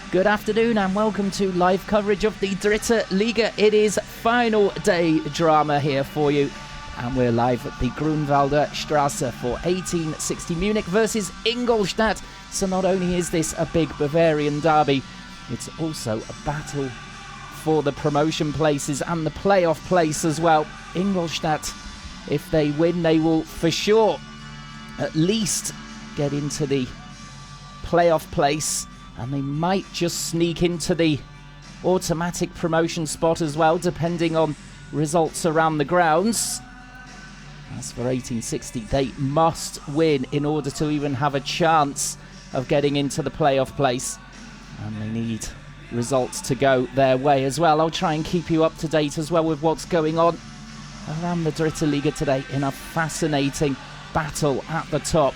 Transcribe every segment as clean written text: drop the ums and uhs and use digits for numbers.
Good afternoon and welcome to live coverage of the Dritte Liga. It is final day drama here for you, and we're live at the Grunwalder Straße for 1860 Munich versus Ingolstadt. So not only is this a big Bavarian derby, it's also a battle for the promotion places and the playoff place as well. Ingolstadt, if they win, they will for sure at least get into the playoff place, and they might just sneak into the automatic promotion spot as well, depending on results around the grounds. As for 1860, they must win in order to even have a chance of getting into the playoff place, and they need results to go their way as well. I'll try and keep you up to date as well with what's going on around the Dritte Liga today in a fascinating battle at the top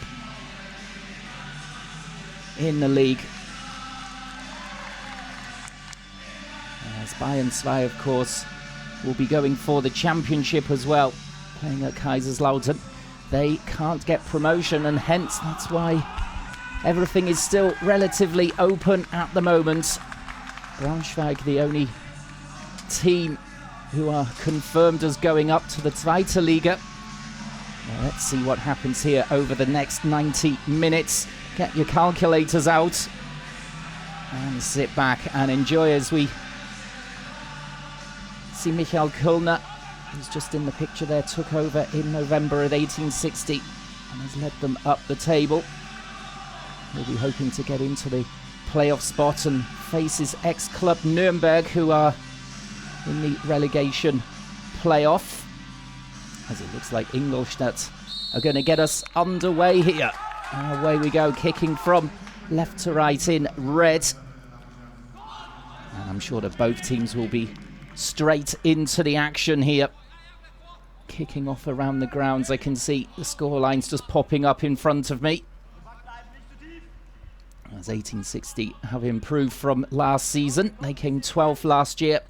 in the league. As Bayern 2, of course, will be going for the championship as well, playing at Kaiserslautern. They can't get promotion, and hence that's why everything is still relatively open at the moment. Braunschweig, the only team who are confirmed as going up to the Zweite Liga. Well, let's see what happens here over the next 90 minutes. Get your calculators out and sit back and enjoy as we see Michael Kölner, who's just in the picture there, took over in November at 1860 and has led them up the table. He'll be hoping to get into the playoff spot and face his ex-club Nuremberg, who are in the relegation playoff, as it looks like Ingolstadt are going to get us underway here. And away we go, kicking from left to right in red. And I'm sure that both teams will be straight into the action here. Kicking off around the grounds, I can see the scorelines just popping up in front of me. As 1860 have improved from last season. They came 12th last year.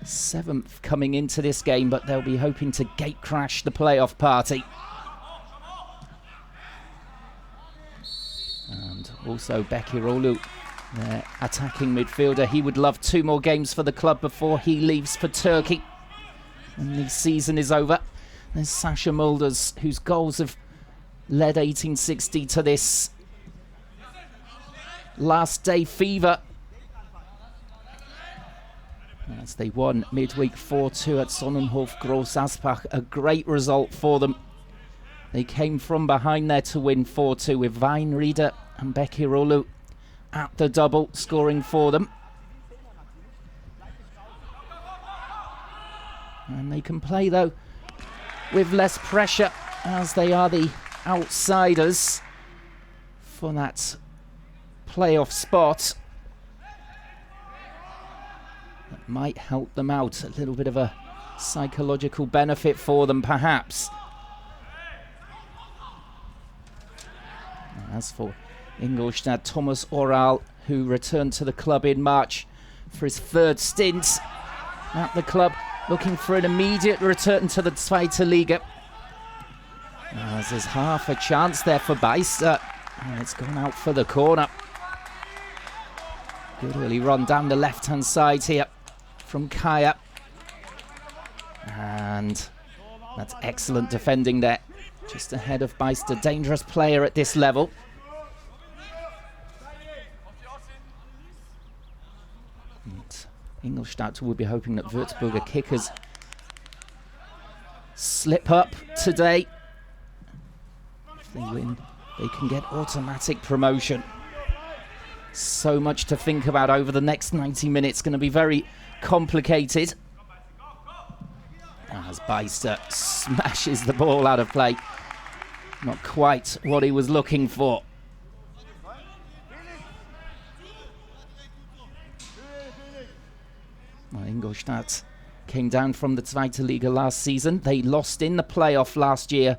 7th coming into this game, but they'll be hoping to gate crash the playoff party. And also Bekirolu, their attacking midfielder. He would love 2 more games for the club before he leaves for Turkey when the season is over. There's Sasha Mulders, whose goals have led 1860 to this last day fever, as they won midweek 4-2 at Sonnenhof Groß Asbach. A great result for them. They came from behind there to win 4-2 with Weinrieder and Bekirolu at the double, scoring for them. And they can play, though, with less pressure, as they are the outsiders for that playoff spot. That might help them out. A little bit of a psychological benefit for them, perhaps. As for Ingolstadt, Thomas Oral, who returned to the club in March for his 3rd stint at the club, looking for an immediate return to the Zweite Liga. As there's half a chance there for Beister, and it's gone out for the corner. Good early run down the left-hand side here from Kaya. And that's excellent defending there, just ahead of Beister. Dangerous player at this level. And Ingolstadt will be hoping that Würzburger kickers slip up today. If they win, they can get automatic promotion. So much to think about over the next 90 minutes. Going to be very complicated. As Beister smashes the ball out of play. Not quite what he was looking for. Well, Ingolstadt came down from the Zweite Liga last season. They lost in the playoff last year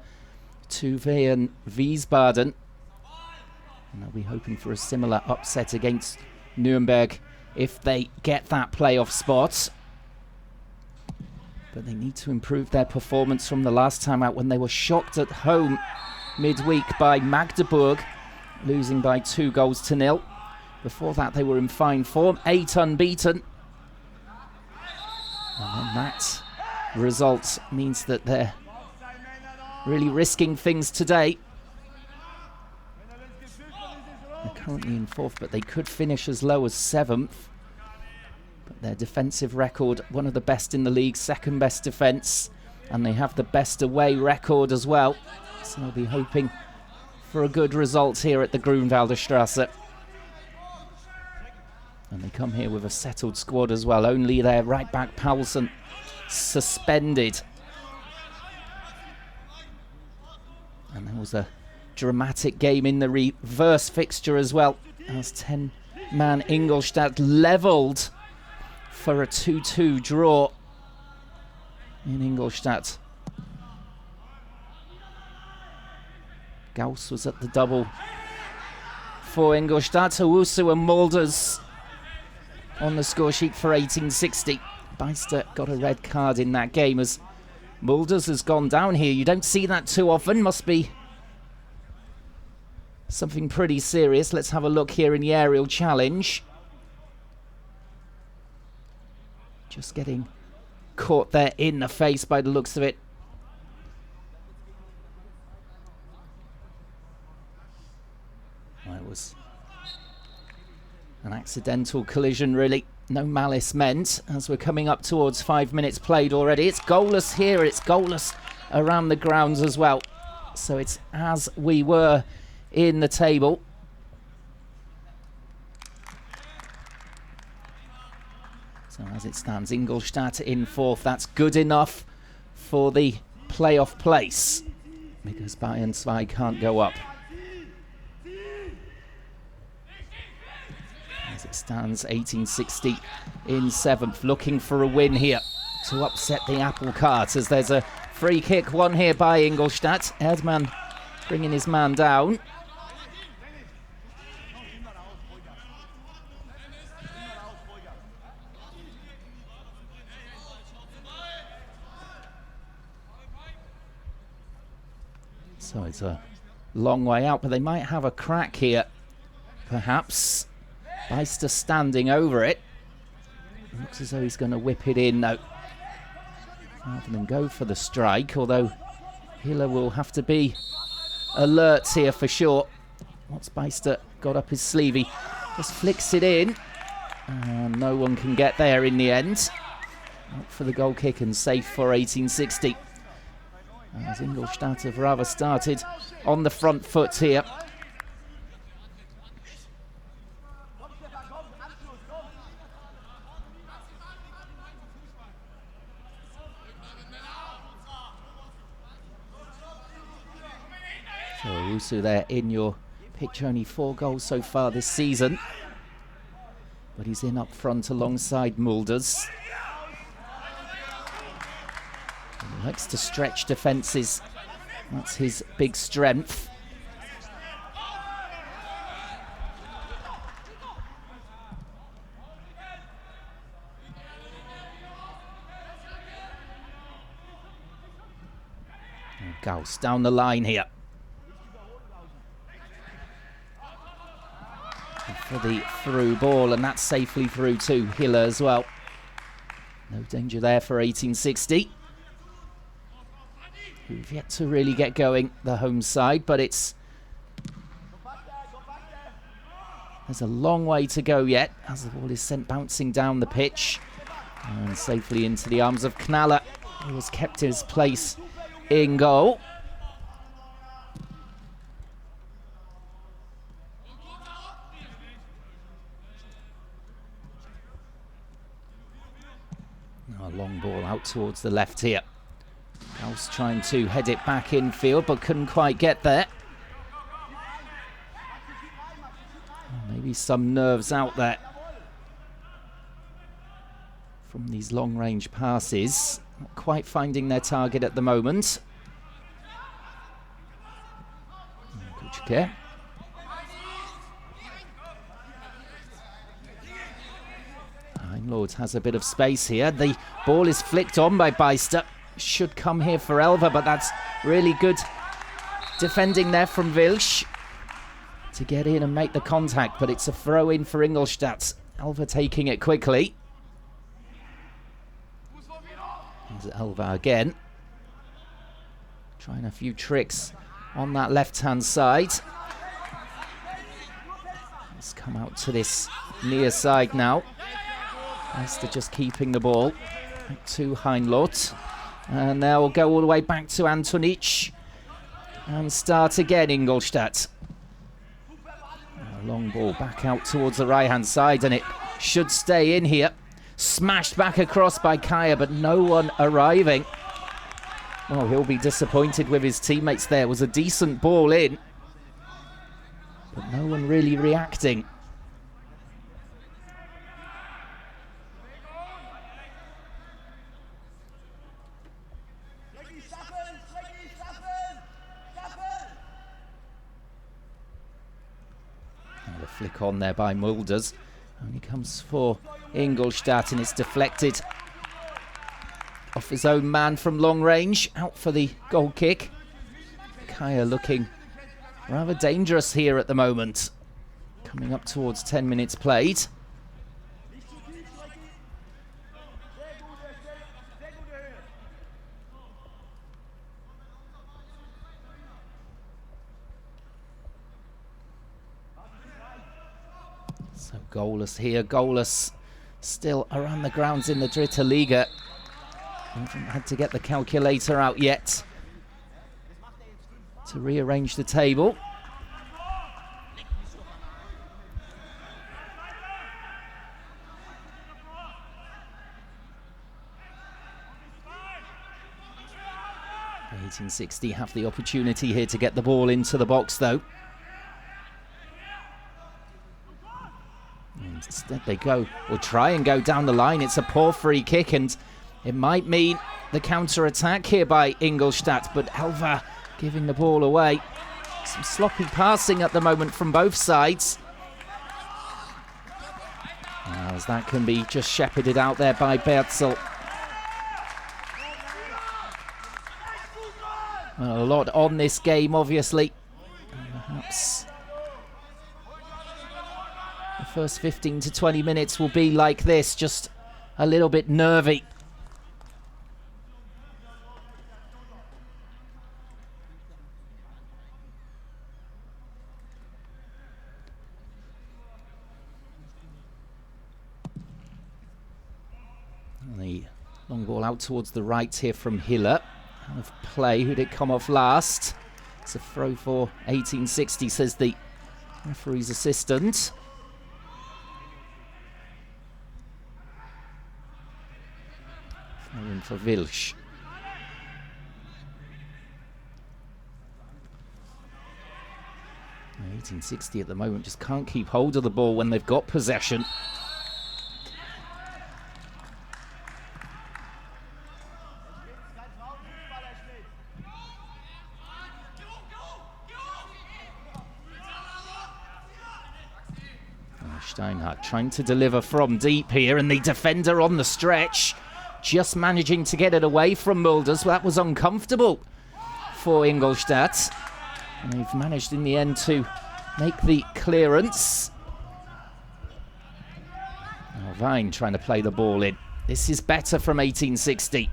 to Wien Wiesbaden. And they'll be hoping for a similar upset against Nuremberg if they get that playoff spot. But they need to improve their performance from the last time out, when they were shocked at home midweek by Magdeburg, losing by 2-0. Before that, they were in fine form, 8 unbeaten. And then that result means that they're really risking things today. They're currently in 4th, but they could finish as low as 7th. But their defensive record, one of the best in the league, 2nd best defence. And they have the best away record as well. So they'll be hoping for a good result here at the Grunwalder Straße. And they come here with a settled squad as well. Only their right back Paulsen suspended. And there was a dramatic game in the reverse fixture as well, as 10-man Ingolstadt levelled for a 2-2 draw in Ingolstadt. Gauss was at the double for Ingolstadt. Owusu and Mulders on the score sheet for 1860. Beister got a red card in that game as Mulders has gone down here. You don't see that too often. Must be something pretty serious. Let's have a look here in the aerial challenge. Just getting caught there in the face by the looks of it. Well, it was an accidental collision, really. No malice meant, as we're coming up towards 5 minutes played already. It's goalless here, it's goalless around the grounds as well. So it's as we were in the table. So as it stands, Ingolstadt in 4th. That's good enough for the playoff place, because Bayern 2 can't go up. As it stands, 1860 in 7th, looking for a win here to upset the apple cart, as there's a free kick won here by Ingolstadt. Erdmann bringing his man down. So it's a long way out, but they might have a crack here, perhaps. Beister standing over it. Looks as though he's going to whip it in, though, rather than go for the strike, although Hiller will have to be alert here for sure. What's Beister got up his sleeve? He just flicks it in, and no one can get there in the end. Out for the goal kick and safe for 1860. As Ingolstadt have rather started on the front foot here. So Owusu there in your picture, only 4 goals so far this season. But he's in up front alongside Mulders. He likes to stretch defences. That's his big strength. And Gauss down the line here. For the through ball, and that's safely through to Hiller as well. No danger there for 1860. Who've yet to really get going, the home side, but there's a long way to go yet as the ball is sent bouncing down the pitch and safely into the arms of Knaller, who has kept his place in goal. A long ball out towards the left here. Gauss trying to head it back infield, but couldn't quite get there. Maybe some nerves out there from these long-range passes. Not quite finding their target at the moment. Kuchke. Lords has a bit of space here. The ball is flicked on by Beister. Should come here for Elva, but that's really good defending there from Wilsch. to get in and make the contact, but it's a throw in for Ingolstadt. Elva taking it quickly. Here's Elva again. Trying a few tricks on that left-hand side. Let's come out to this near side now. Beister just keeping the ball. Back to Heinlot. And they'll go all the way back to Antonic. And start again, Ingolstadt. A long ball back out towards the right-hand side, and it should stay in here. Smashed back across by Kaya, but no one arriving. Oh, he'll be disappointed with his teammates there. It was a decent ball in, but no one really reacting. And a flick on there by Mulders. Only comes for Ingolstadt, and it's deflected off his own man from long range. Out for the goal kick. Kaya looking rather dangerous here at the moment. Coming up towards 10 minutes played. So goalless here, goalless still around the grounds in the Dritte Liga. Haven't had to get the calculator out yet to rearrange the table. The 1860 have the opportunity here to get the ball into the box though. And instead they go, or try and go down the line. It's a poor free kick, and it might mean the counter-attack here by Ingolstadt, but Elva giving the ball away. Some sloppy passing at the moment from both sides. As that can be just shepherded out there by Berzel. Well, a lot on this game, obviously. And perhaps the first 15 to 20 minutes will be like this, just a little bit nervy. The long ball out towards the right here from Hiller. Out of play. Who did come off last? It's a throw for 1860, says the referee's assistant. Throw in for Wilsch. 1860 at the moment just can't keep hold of the ball when they've got possession. Steinhardt trying to deliver from deep here, and the defender on the stretch just managing to get it away from Mulders. Well, that was uncomfortable for Ingolstadt, and they've managed in the end to make the clearance. Now Vine trying to play the ball in. This is better from 1860.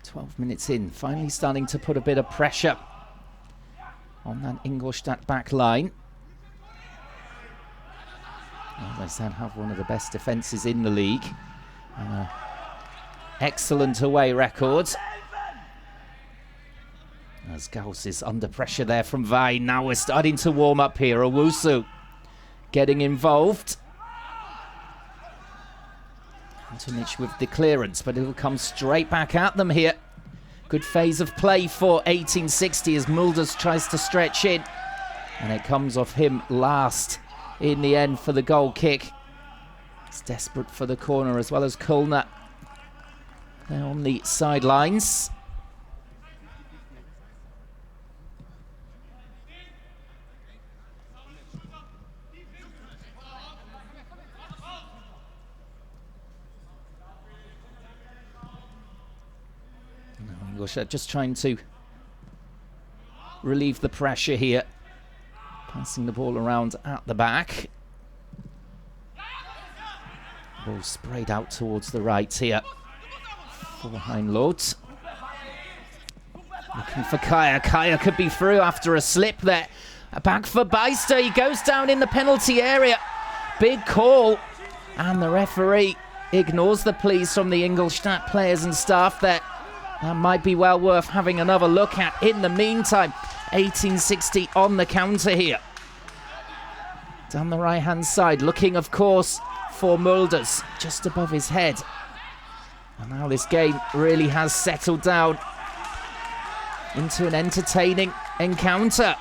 12 minutes in, finally starting to put a bit of pressure on that Ingolstadt back line. As I said, have one of the best defences in the league. Excellent away record. As Gauss is under pressure there from Vine. Now we're starting to warm up here. Owusu getting involved. Antonic with the clearance, but it'll come straight back at them here. Good phase of play for 1860 as Mulders tries to stretch in. And it comes off him last in the end for the goal kick. It's desperate for the corner as well as Kulna. They're on the sidelines. Ingolstadt just trying to relieve the pressure here. Passing the ball around at the back. Ball sprayed out towards the right here for Heinloth. Looking for Kaya. Kaya could be through after a slip there. Back for Beister. He goes down in the penalty area. Big call. And the referee ignores the pleas from the Ingolstadt players and staff there. That might be well worth having another look at. In the meantime, 1860 on the counter here. Down the right-hand side, looking, of course, for Mulders, just above his head. And now this game really has settled down into an entertaining encounter,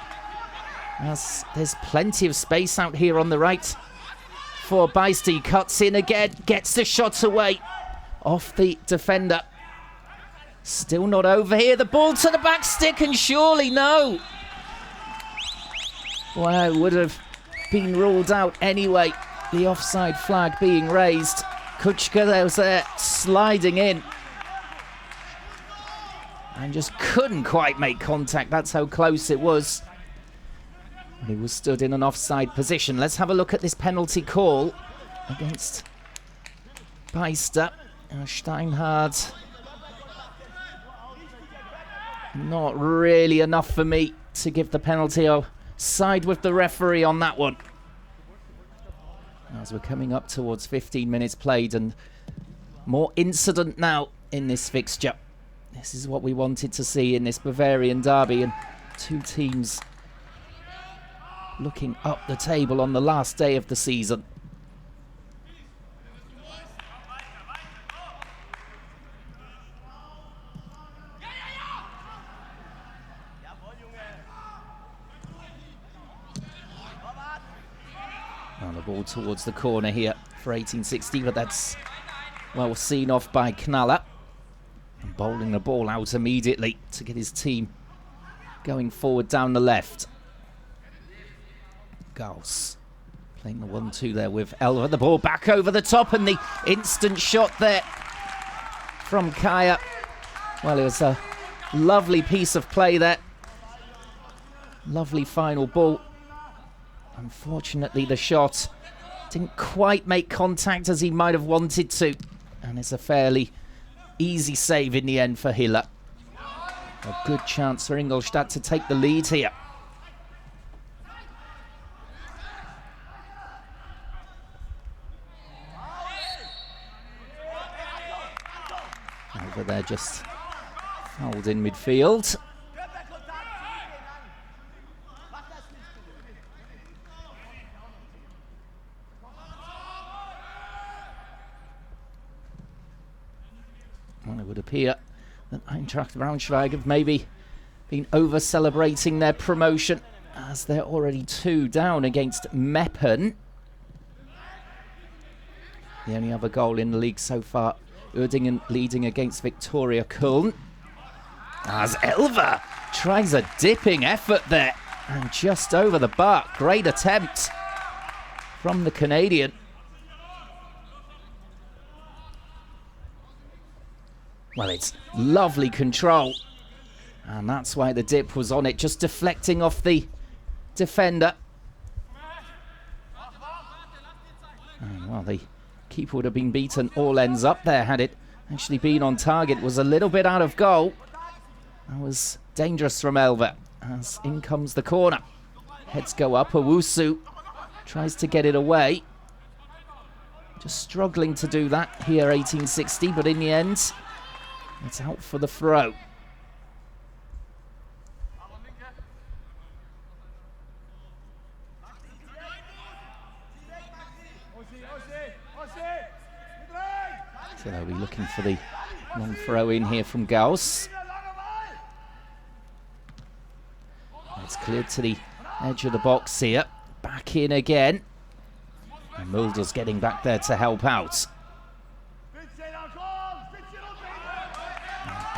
as there's plenty of space out here on the right for Beister. He cuts in again, gets the shot away off the defender. Still not over here. The ball to the back stick, and surely no. Well, it would have been ruled out anyway. The offside flag being raised. Kuchka was there sliding in and just couldn't quite make contact. That's how close it was. He was stood in an offside position. Let's have a look at this penalty call against Beister. Steinhardt. Not really enough for me to give the penalty. I'll side with the referee on that one. As we're coming up towards 15 minutes played, and more incident now in this fixture. This is what we wanted to see in this Bavarian derby, and two teams looking up the table on the last day of the season. And the ball towards the corner here for 1860, but that's well seen off by Knaller. And bowling the ball out immediately to get his team going forward down the left. Gauss playing the 1-2 there with Elva. The ball back over the top, and the instant shot there from Kaya. Well, it was a lovely piece of play there. Lovely final ball. Unfortunately, the shot didn't quite make contact as he might have wanted to. And it's a fairly easy save in the end for Hiller. A good chance for Ingolstadt to take the lead here. Over there, just fouled in midfield. Well, it would appear that Eintracht Braunschweig have maybe been over-celebrating their promotion, as they're already 2 down against Meppen. The only other goal in the league so far, Uerdingen leading against Victoria Köln. As Elva tries a dipping effort there, and just over the bar. Great attempt from the Canadian. Well, it's lovely control, and that's why the dip was on it, just deflecting off the defender. And, well, the keeper would have been beaten all ends up there had it actually been on target. It was a little bit out of goal. That was dangerous from Elva, as in comes the corner. Heads go up. Owusu tries to get it away. Just struggling to do that here, 1860, but in the end, it's out for the throw. So they'll be looking for the long throw in here from Gauss. It's cleared to the edge of the box here. Back in again. And Mulder's getting back there to help out.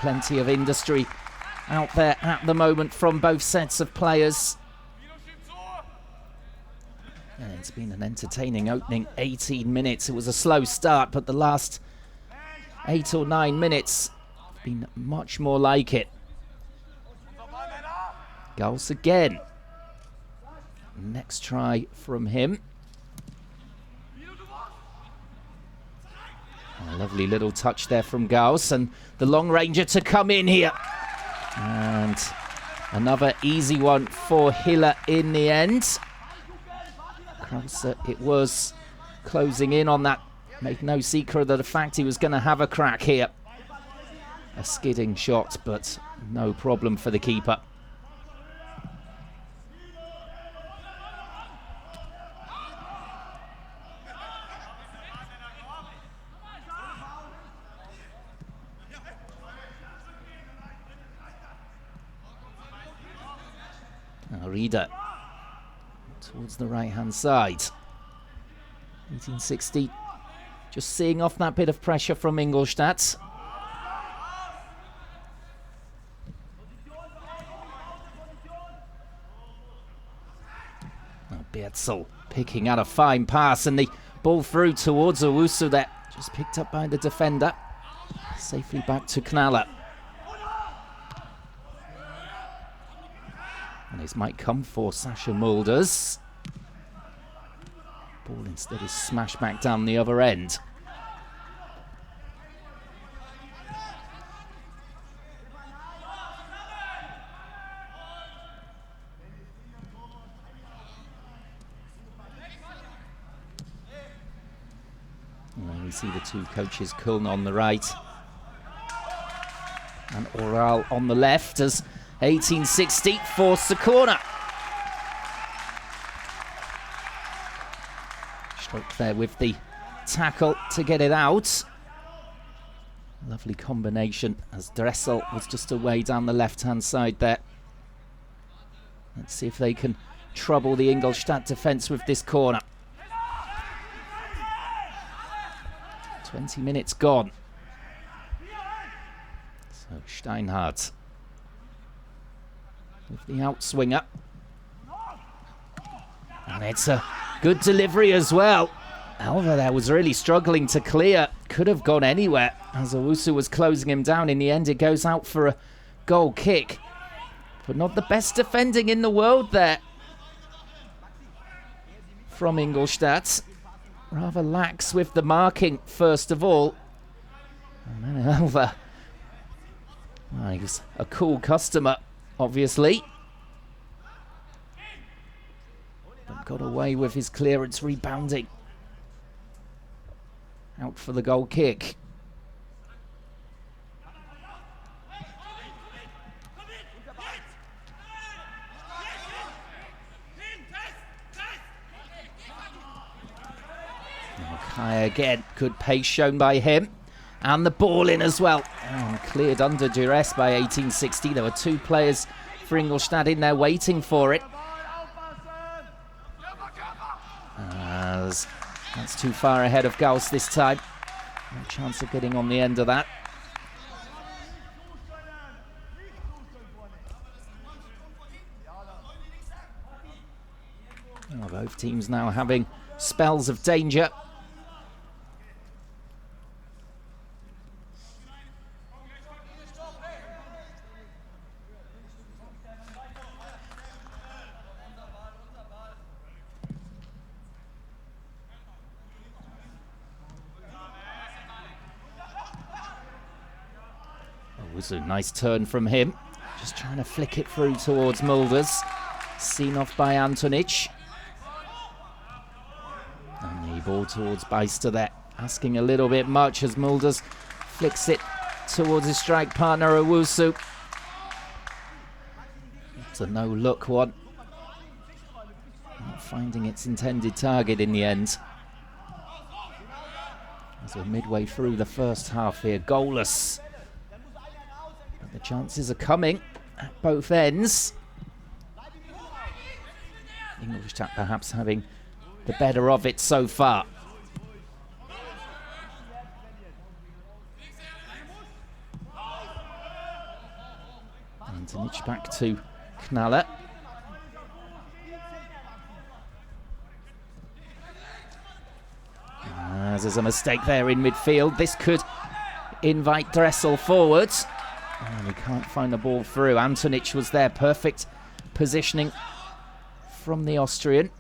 Plenty of industry out there at the moment from both sets of players. And it's been an entertaining opening 18 minutes. It was a slow start, but the last 8 or 9 minutes have been much more like it. Gauss again. Next try from him. A lovely little touch there from Gauss, and the long ranger to come in here. And another easy one for Hiller in the end. Krause, it was closing in on that. Made no secret of the fact he was going to have a crack here. A skidding shot, but no problem for the keeper. Now Rieder towards the right-hand side. 1860 just seeing off that bit of pressure from Ingolstadt. Berzel picking out a fine pass, and the ball through towards Owusu there. Just picked up by the defender. Safely back to Knaller. And this might come for Sascha Mulders. Ball instead is smashed back down the other end. And we see the two coaches, Kuln on the right and Oral on the left, as 1860 force the corner. Stroke there with the tackle to get it out. Lovely combination as Dressel was just away down the left-hand side there. Let's see if they can trouble the Ingolstadt defence with this corner. 20 minutes gone. So Steinhardt with the outswinger. And it's a good delivery as well. Alva there was really struggling to clear. Could have gone anywhere as Owusu was closing him down. In the end, it goes out for a goal kick. But not the best defending in the world there from Ingolstadt. Rather lax with the marking, first of all. And then Alva. Well, he was a cool customer, obviously. But got away with his clearance, rebounding. Out for the goal kick. Kai again, good pace shown by him. And the ball in as well. And cleared under duress by 1860. There were two players for Ingolstadt in there waiting for it. As that's too far ahead of Gauss this time. No chance of getting on the end of that. Oh, both teams now having spells of danger. Was a nice turn from him. Just trying to flick it through towards Mulders. Seen off by Antonic. And the ball towards Beister there. Asking a little bit much as Mulders flicks it towards his strike partner Owusu. It's a no-look one. Not finding its intended target in the end. As we're midway through the first half here, goalless. The chances are coming at both ends. Ingolstadt perhaps having the better of it so far. Antonic back to Knaller. As there's a mistake there in midfield. This could invite Dressel forwards. And he can't find the ball through. Antonic was there, perfect positioning from the Austrian.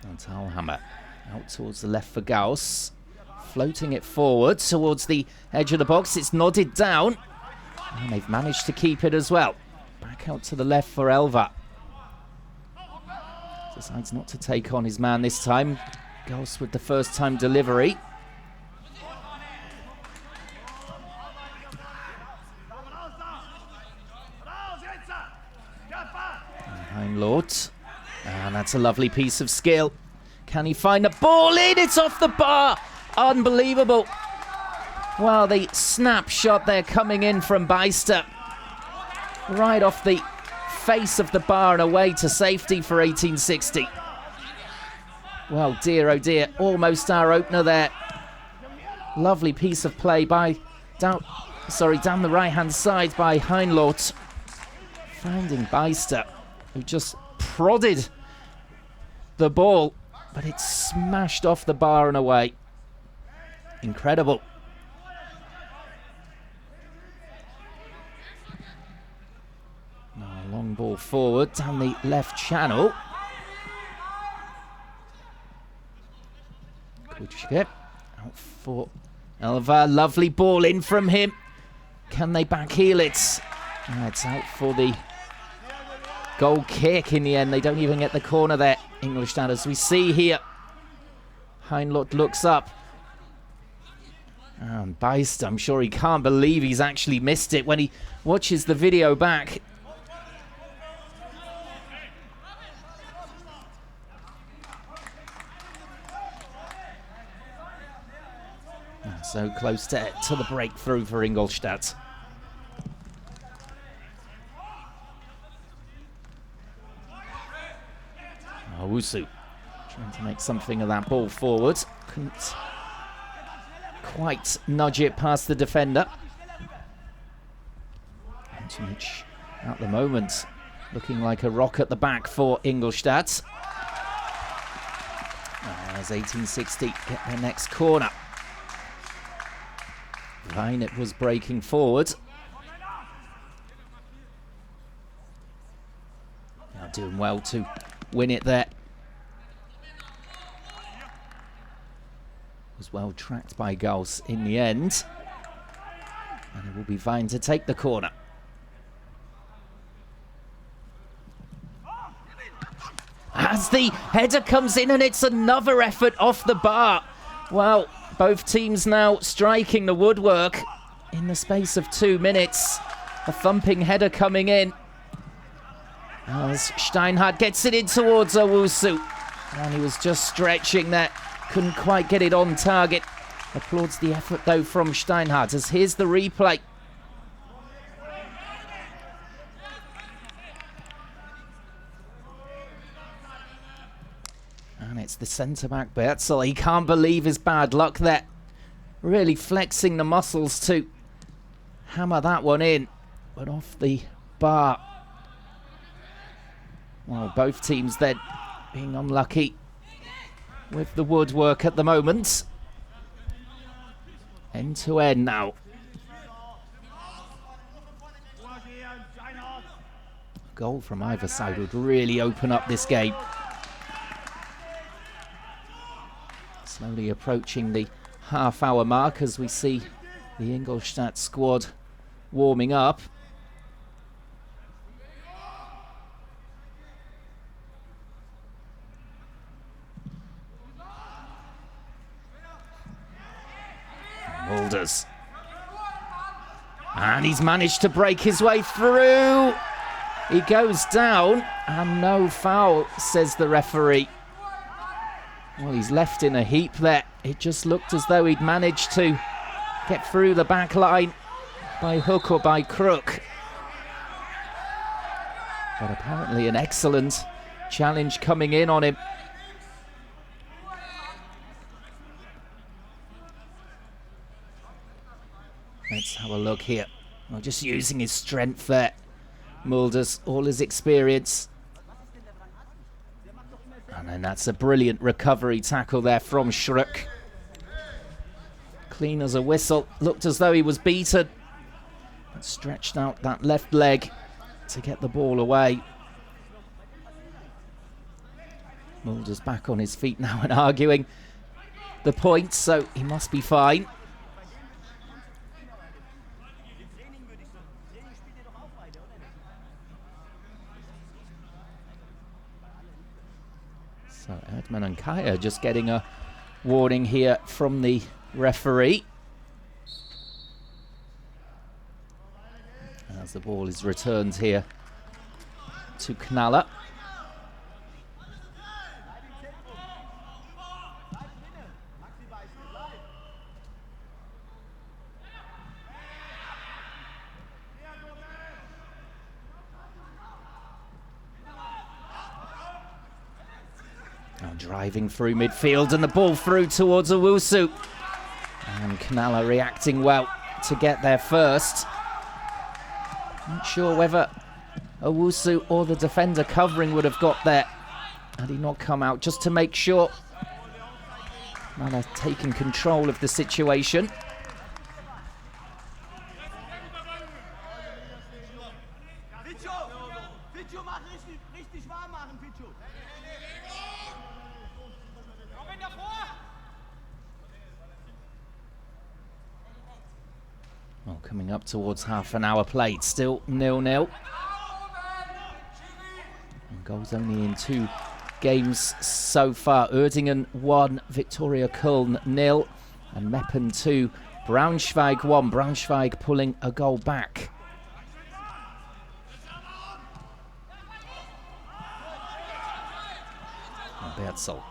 And Talhammer out towards the left for Gauss. Floating it forward towards the edge of the box. It's nodded down. And they've managed to keep it as well. Back out to the left for Elva. Decides not to take on his man this time. Gauss with the first time delivery. Heinlord. And that's a lovely piece of skill. Can he find the ball in? It's off the bar. Unbelievable. Well, the snapshot there coming in from Beister. Right off the face of the bar and away to safety for 1860. Well, dear, oh dear. Almost our opener there. Lovely piece of play down the right-hand side by Heinlord. Finding Beister, who just prodded the ball, but it smashed off the bar and away. Incredible. Now a long ball forward down the left channel. Kuchke out for Elva. Lovely ball in from him. Can they back heel it? It's out for the goal kick in the end. They don't even get the corner there. Ingolstadt, as we see here. Heinlord looks up. And Beister, I'm sure he can't believe he's actually missed it when he watches the video back. So close to the breakthrough for Ingolstadt. Owusu trying to make something of that ball forward. Couldn't quite nudge it past the defender. Antonich at the moment looking like a rock at the back for Ingolstadt. As 1860 get their next corner. Weinet was breaking forward. Now doing well to win it there. Was well tracked by Gauss in the end. And it will be Wein to take the corner. As the header comes in and it's another effort off the bar. Well, both teams now striking the woodwork in the space of 2 minutes. A thumping header coming in. As Steinhardt gets it in towards Owusu. And he was just stretching that. Couldn't quite get it on target. Applauds the effort though from Steinhardt as here's the replay. And it's the centre-back Bertzel. He can't believe his bad luck there. Really flexing the muscles to hammer that one in. But off the bar. Well, both teams then being unlucky with the woodwork at the moment. End to end now. A goal from either side would really open up this game. Slowly approaching the half-hour mark as we see the Ingolstadt squad warming up. Mulders. And he's managed to break his way through. He goes down and no foul, says the referee. Well, he's left in a heap there. It just looked as though he'd managed to get through the back line by hook or by crook. But apparently an excellent challenge coming in on him. Let's have a look here. Well, just using his strength there. Mulders, all his experience. And then that's a brilliant recovery tackle there from Schröck. Clean as a whistle. Looked as though he was beaten. Stretched out that left leg to get the ball away. Mulder's back on his feet now and arguing the point, so he must be fine. So Erdmann and Kaya just getting a warning here from the referee. As the ball is returned here to Knaller. Driving through midfield and the ball through towards Owusu. And Knaller reacting well to get there first. Not sure whether Owusu or the defender covering would have got there had he not come out, just to make sure. Knaller taking control of the situation. Well, coming up towards half an hour played, still 0-0. And goals only in 2 games so far. Uerdingen 1, Viktoria Köln 0, and Meppen 2, Braunschweig 1. Braunschweig pulling a goal back. Bertzel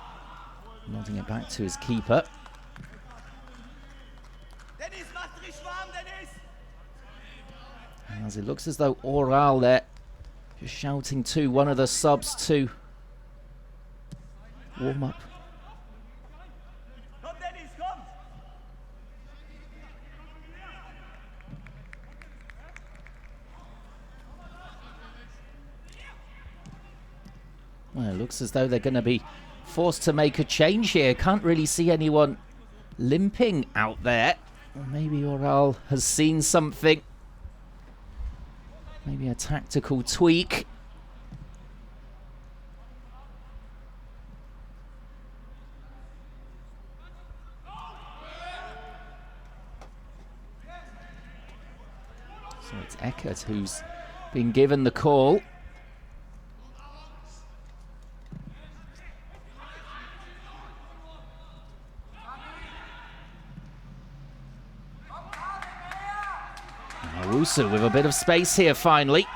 nodding it back to his keeper. As it looks as though Oral there just shouting to one of the subs to warm up. Well, it looks as though they're going to be forced to make a change here. Can't really see anyone limping out there. Or maybe Oral has seen something. Maybe a tactical tweak. So it's Eckert who's been given the call. Owusu with a bit of space here finally.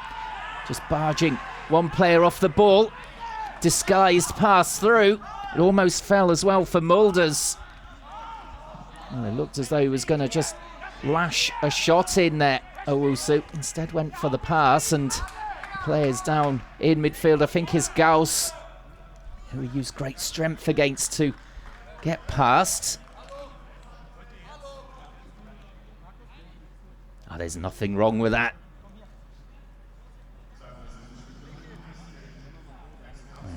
Just barging one player off the ball. Disguised pass through. It almost fell as well for Mulders. Well, it looked as though he was going to just lash a shot in there, Owusu. Instead went for the pass, and players down in midfield. I think is Gauss, who he used great strength against to get past. Oh, there's nothing wrong with that.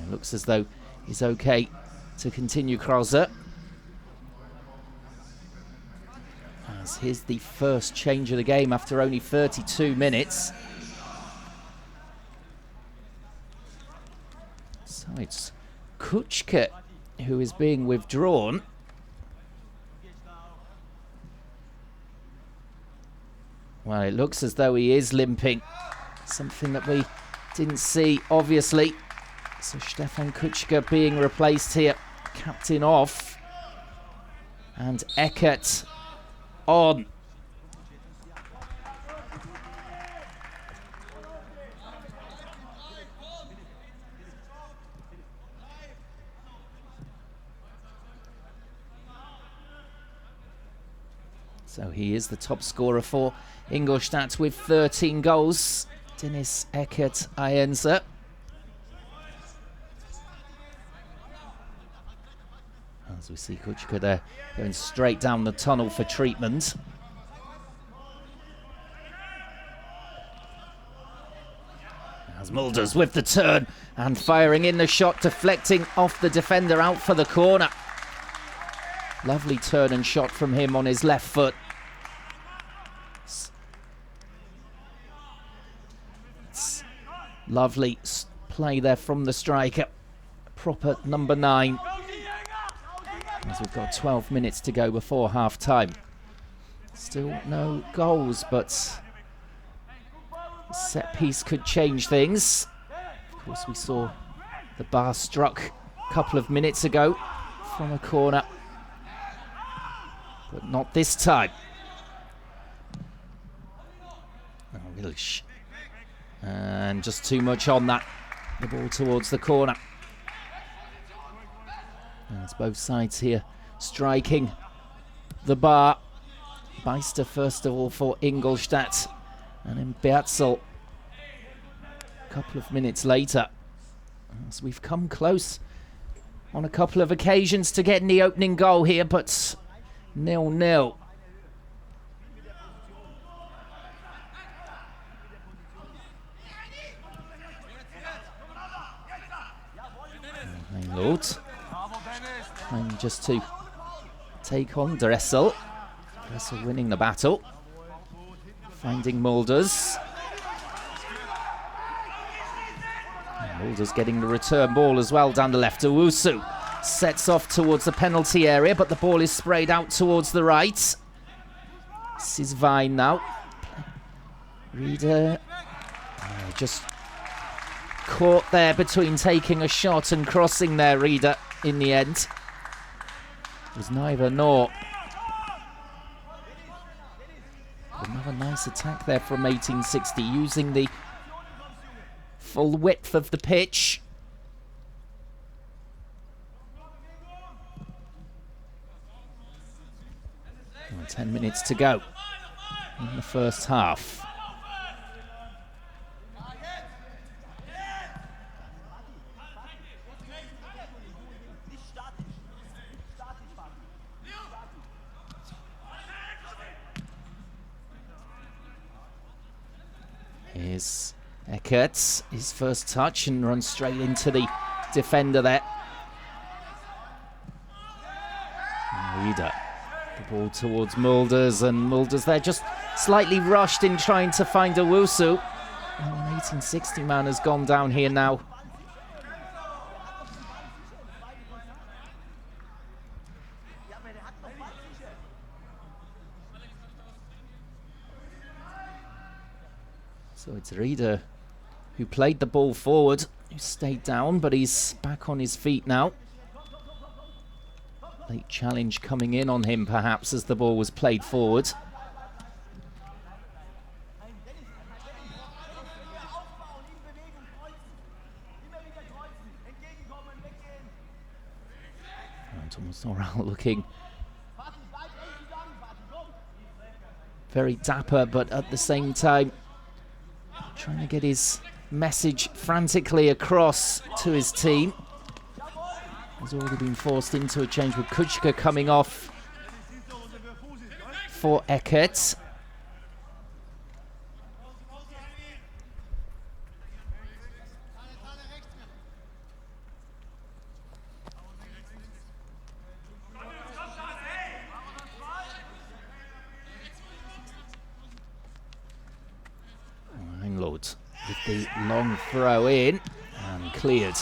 It looks as though he's okay to continue Krause. As here's the first change of the game after only 32 minutes. So it's Kutschke who is being withdrawn. Well, it looks as though he is limping. Something that we didn't see, obviously. So Stefan Kutschke being replaced here. Captain off. And Eckert on. So he is the top scorer for Ingolstadt with 13 goals. Dennis Eckert Ayensa. As we see Kutschke there going straight down the tunnel for treatment. As Mulders with the turn and firing in the shot, deflecting off the defender out for the corner. Lovely turn and shot from him on his left foot. It's lovely play there from the striker. Proper number 9. As we've got 12 minutes to go before half-time. Still no goals, but set piece could change things. Of course, we saw the bar struck a couple of minutes ago from a corner, but not this time. Oh, really and just too much on that. The ball towards the corner. As both sides here striking the bar. Beister first of all for Ingolstadt, and then Berzel a couple of minutes later. As we've come close on a couple of occasions to getting the opening goal here, but 0-0. Lord, and just to take on Dressel. Dressel winning the battle, finding Mulders. Mulders getting the return ball as well down the left. Owusu sets off towards the penalty area, but the ball is sprayed out towards the right. This is Vine now. Reader just caught there between taking a shot and crossing there, Reader, in the end. It was neither nor. Another nice attack there from 1860, using the full width of the pitch. And 10 minutes to go in the first half. Here's Eckert, his first touch, and runs straight into the defender there. Reader, the ball towards Mulders, and Mulders there just slightly rushed in trying to find Owusu. An 1860 man has gone down here now. So it's Reader who played the ball forward, who stayed down, but he's back on his feet now. Late challenge coming in on him, perhaps, as the ball was played forward. And Thomas Oral looking very dapper, but at the same time trying to get his message frantically across to his team. He's already been forced into a change with Kuchka coming off for Eckert. With the long throw in and cleared.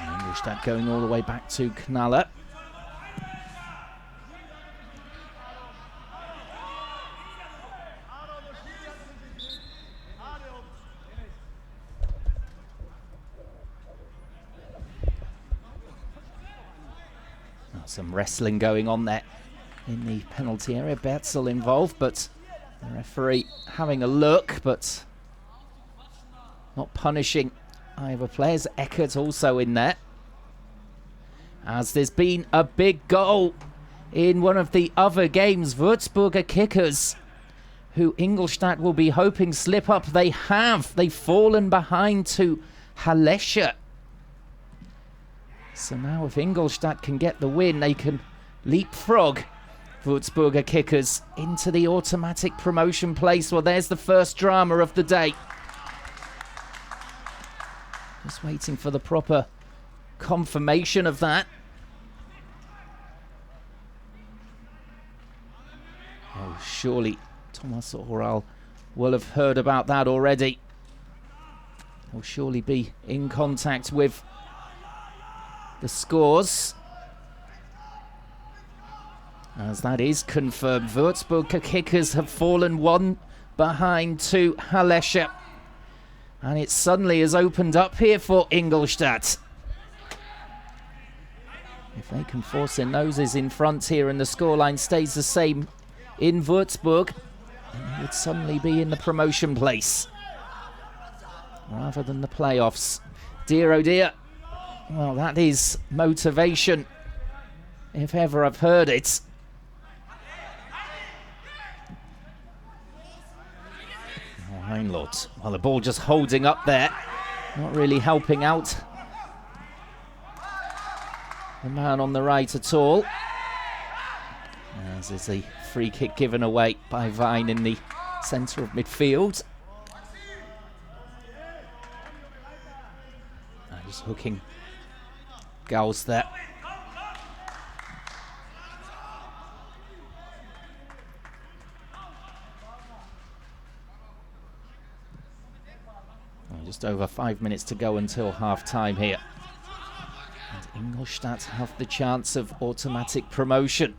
Ingolstadt going all the way back to Knaller. Some wrestling going on there in the penalty area. Berzel involved, but the referee having a look, but not punishing either players. Eckert also in there. As there's been a big goal in one of the other games, Würzburger Kickers, who Ingolstadt will be hoping slip up. They have. They've fallen behind to Halesche. So now if Ingolstadt can get the win, they can leapfrog Würzburger Kickers into the automatic promotion place. Well, there's the first drama of the day. Just waiting for the proper confirmation of that. Oh, surely Thomas Oral will have heard about that already. He'll surely be in contact with the scores. As that is confirmed, Würzburger kickers have fallen 1 behind to Halesche. And it suddenly has opened up here for Ingolstadt. If they can force their noses in front here and the scoreline stays the same in Würzburg, they would suddenly be in the promotion place rather than the playoffs. Dear oh dear. Well, that is motivation, if ever I've heard it. Heinlott. Well, the ball just holding up there. Not really helping out the man on the right at all. As is a free kick given away by Vine in the centre of midfield. Just hooking Gauss there. Just over 5 minutes to go until half-time here. And Ingolstadt have the chance of automatic promotion.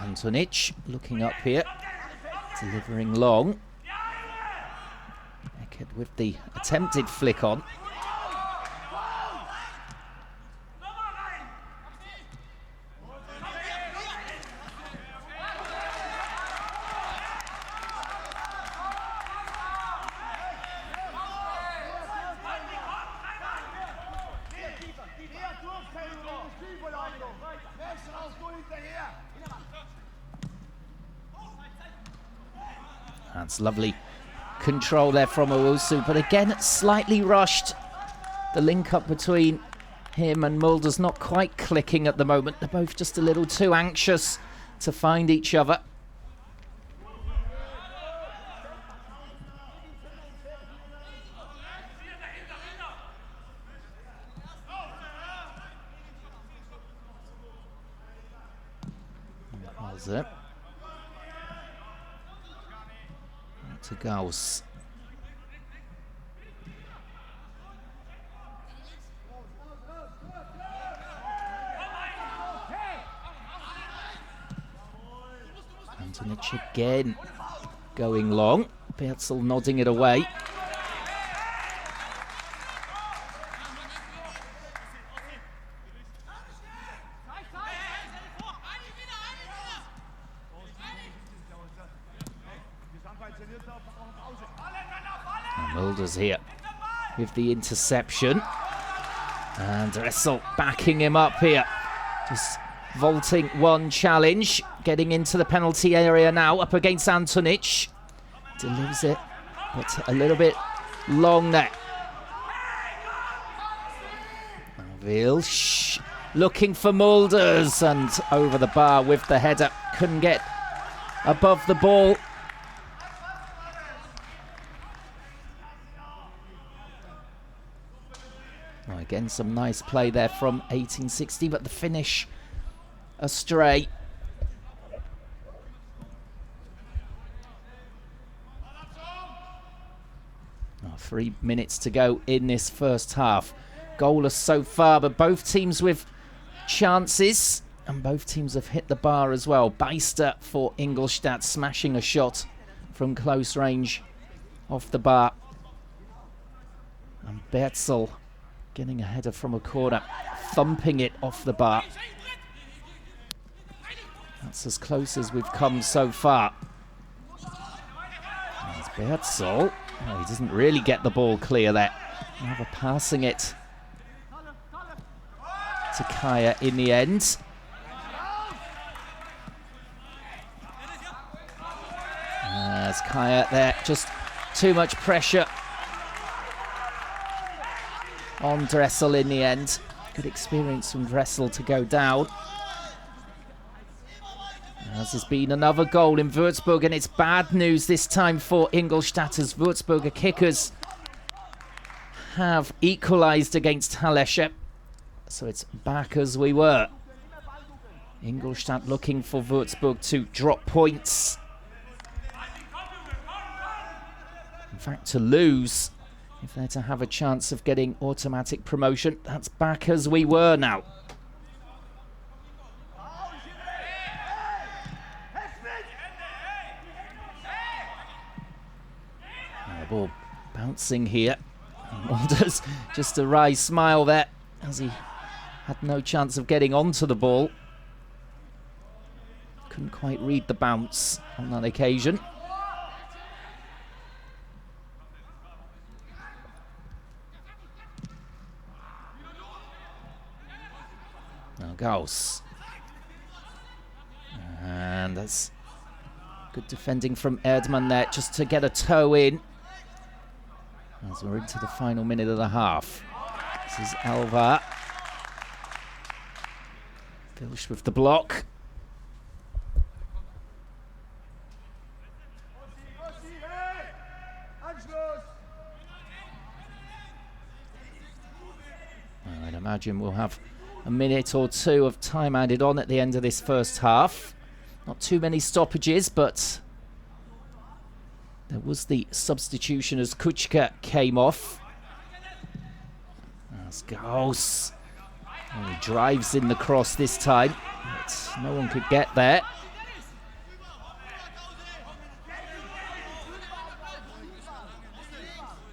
Antonic looking up here, delivering long. Eckert with the attempted flick on. That's lovely control there from Owusu, but again, slightly rushed. The link up between him and Mulder's not quite clicking at the moment. They're both just a little too anxious to find each other. Krause. To Gauss. Antonic again going long. Berzel nodding it away. Mulder's here with the interception. And Dressel backing him up here. Just vaulting one challenge. Getting into the penalty area now, up against Antonic. Delivers it, but a little bit long there. Vilsch looking for Mulders, and over the bar with the header. Couldn't get above the ball. Well, again, some nice play there from 1860, but the finish astray. 3 minutes to go in this first half. Goalless so far, but both teams with chances, and both teams have hit the bar as well. Beister for Ingolstadt smashing a shot from close range off the bar. And Berzel getting a header from a corner, thumping it off the bar. That's as close as we've come so far. There's Berzel. Oh, he doesn't really get the ball clear there. Rather passing it to Kaya in the end. There's Kaya there, just too much pressure on Dressel in the end. Good experience from Dressel to go down. As has been another goal in Würzburg, and it's bad news this time for Ingolstadt as Würzburger kickers have equalised against Halesche. So it's back as we were. Ingolstadt looking for Würzburg to drop points. In fact, to lose, if they're to have a chance of getting automatic promotion. That's back as we were now. The ball bouncing here. Wanders just a wry smile there as he had no chance of getting onto the ball. Couldn't quite read the bounce on that occasion. Now Gauss. And that's good defending from Erdmann there, just to get a toe in. As we're into the final minute of the half. This is Alva. Filch with the block. I'd imagine we'll have a minute or two of time added on at the end of this first half. Not too many stoppages, but there was the substitution as Kuchka came off. As Gauss. Oh, he drives in the cross this time, but no one could get there.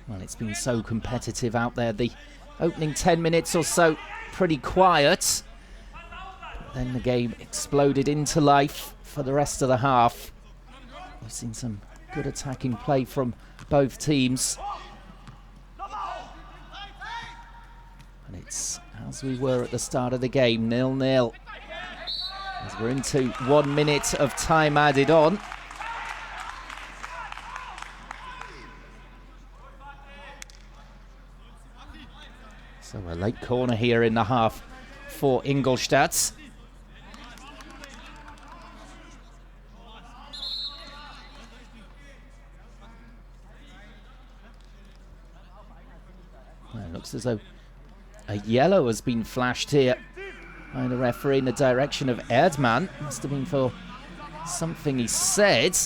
Well, it's been so competitive out there. The opening 10 minutes or so, pretty quiet. But then the game exploded into life for the rest of the half. We've seen some good attacking play from both teams. And it's as we were at the start of the game, 0-0. As we're into 1 minute of time added on. So a late corner here in the half for Ingolstadt. Well, it looks as though a yellow has been flashed here by the referee in the direction of Erdmann. Must have been for something he said.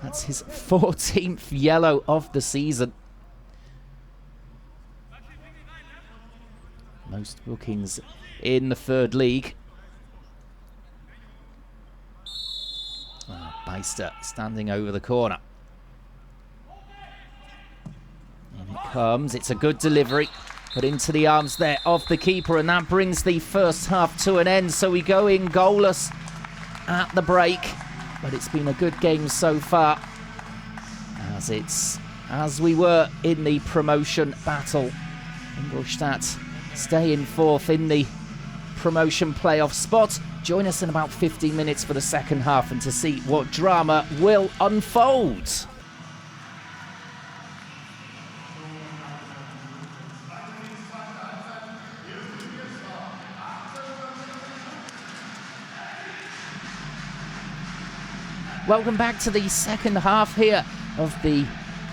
That's his 14th yellow of the season. Most bookings in the third league. Beister standing over the corner. And it comes. It's a good delivery. Put into the arms there of the keeper, and that brings the first half to an end. So we go in goalless at the break. But it's been a good game so far. As we were in the promotion battle. Ingolstadt stay in fourth in the promotion playoff spot. Join us in about 15 minutes for the second half and to see what drama will unfold. Welcome back to the second half here of the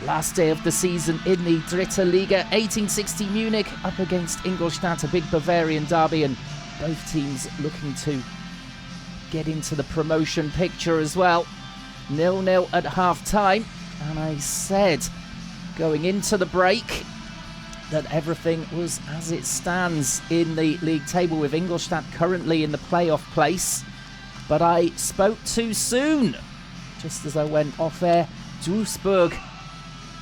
last day of the season in the Dritte Liga. 1860 Munich up against Ingolstadt, a big Bavarian derby, and both teams looking to get into the promotion picture as well. 0-0 at half-time, and I said going into the break that everything was as it stands in the league table, with Ingolstadt currently in the playoff place. But I spoke too soon. Just as I went off air, Duisburg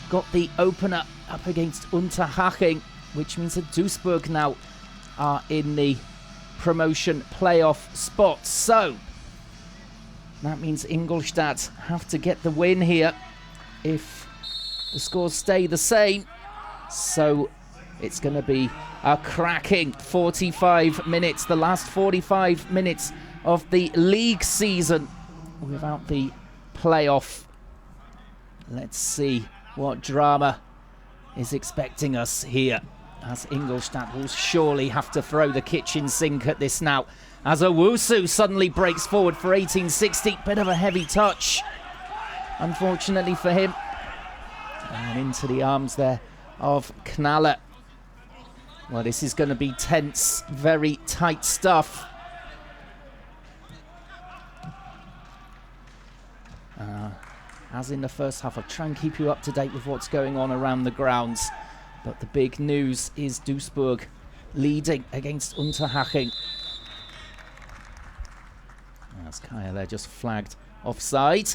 got the opener up against Unterhaching, which means that Duisburg now are in the promotion playoff spot. So that means Ingolstadt have to get the win here if the scores stay the same. So it's going to be a cracking 45 minutes, the last 45 minutes of the league season without the playoff. Let's see what drama is expecting us here, as Ingolstadt will surely have to throw the kitchen sink at this now. as Owusu suddenly breaks forward for 1860. Bit of a heavy touch, unfortunately for him. And into the arms there of Knaller. Well, this is going to be tense, very tight stuff. As in the first half, I'll try and keep you up to date with what's going on around the grounds. But the big news is Duisburg leading against Unterhaching. As Kaya there just flagged offside.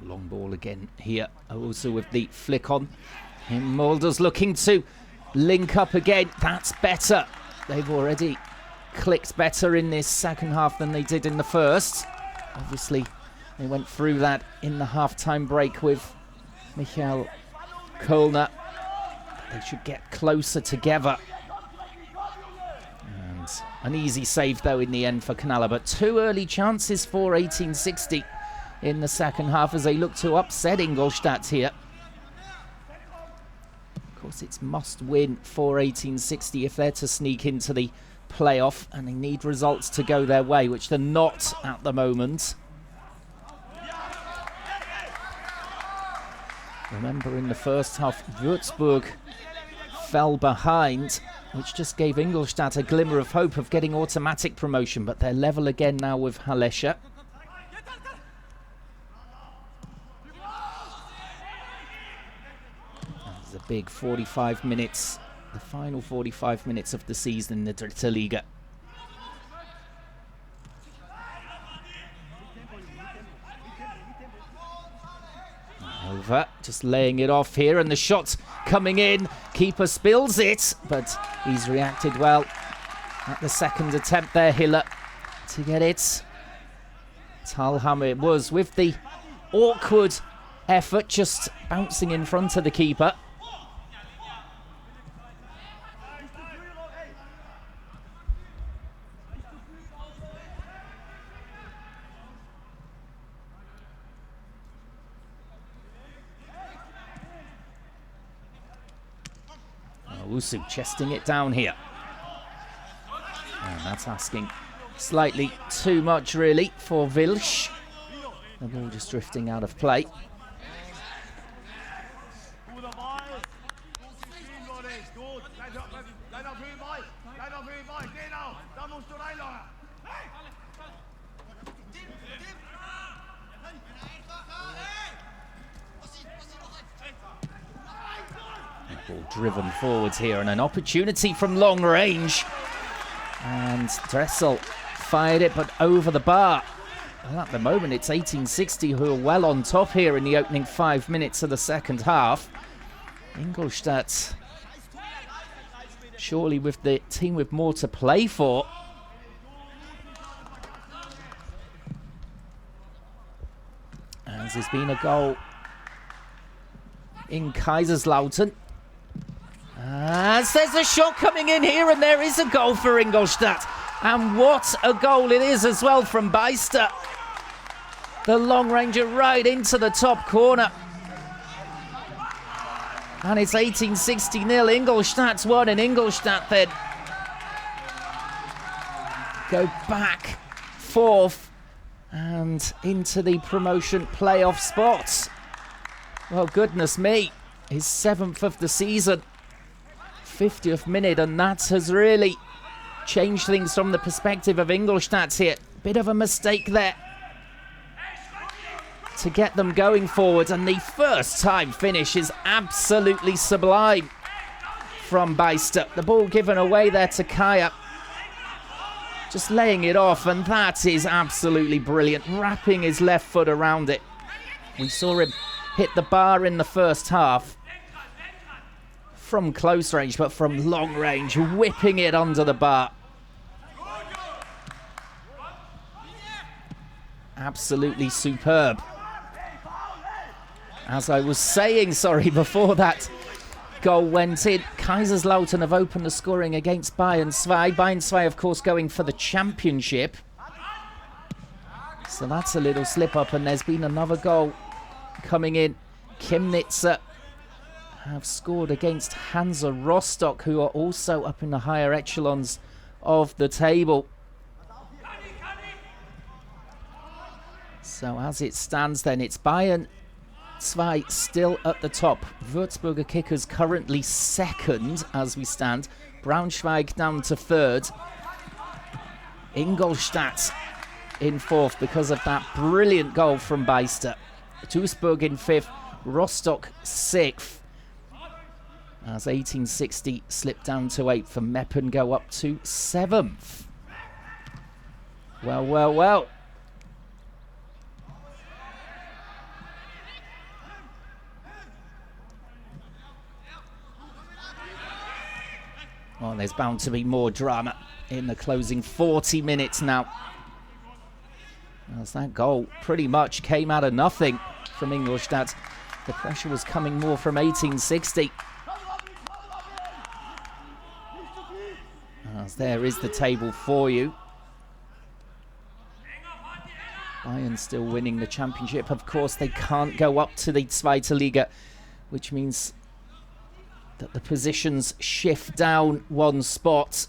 Long ball again here, also with the flick on. And Mulder's looking to link up again. That's better. They've already clicked better in this second half than they did in the first. Obviously, they went through that in the half-time break with Michael Kohlner. They should get closer together. And an easy save, though, in the end for Knaller. But two early chances for 1860 in the second half as they look to upset Ingolstadt here. Of course, it's must-win for 1860 if they're to sneak into the playoff, and they need results to go their way, which they're not at the moment. Remember, in the first half, Würzburg fell behind, which just gave Ingolstadt a glimmer of hope of getting automatic promotion, but they're level again now with Halesha. A big 45 minutes, the final 45 minutes of the season in the Dritte Liga. Over, just laying it off here, and the shot coming in. Keeper spills it, but he's reacted well at the second attempt there, Hiller, to get it. Talhammer it was with the awkward effort, just bouncing in front of the keeper. Owusu chesting it down here. And that's asking slightly too much, really, for Wilsch. The ball just drifting out of play. Ball driven forwards here, and an opportunity from long range. And Dressel fired it, but over the bar. Well, at the moment, it's 1860 who are well on top here in the opening 5 minutes of the second half. Ingolstadt, surely with the team with more to play for. As there's been a goal in Kaiserslautern. As there's a shot coming in here, and there is a goal for Ingolstadt. And what a goal it is as well from Beister. The long ranger right into the top corner. And it's 1860 nil. Ingolstadt's won, and Ingolstadt then go back fourth and into the promotion playoff spots. Well, goodness me, his 7th of the season. 50th minute, and that has really changed things from the perspective of Ingolstadt here. Bit of a mistake there to get them going forward, and the first time finish is absolutely sublime from Beister. The ball given away there to Kaya, just laying it off, and that is absolutely brilliant, wrapping his left foot around it. We saw him hit the bar in the first half from close range, but from long range, whipping it under the bar. Absolutely superb. As I was saying, before that goal went in. Kaiserslautern have opened the scoring against Bayern 2. Bayern 2, of course, going for the championship. So that's a little slip-up, and there's been another goal coming in. Chemnitz have scored against Hansa Rostock, who are also up in the higher echelons of the table. So as it stands then, it's Bayern 2 still at the top. Würzburger Kickers currently second as we stand. Braunschweig down to third. Ingolstadt in fourth because of that brilliant goal from Beister. Duisburg in fifth. Rostock sixth. As 1860 slip down to eighth and Meppen go up to seventh. Well, well, well. Well, there's bound to be more drama in the closing 40 minutes now. As that goal pretty much came out of nothing from Ingolstadt. The pressure was coming more from 1860. As there is the table for you. Bayern still winning the championship. Of course, they can't go up to the Zweite Liga, which means that the positions shift down one spot.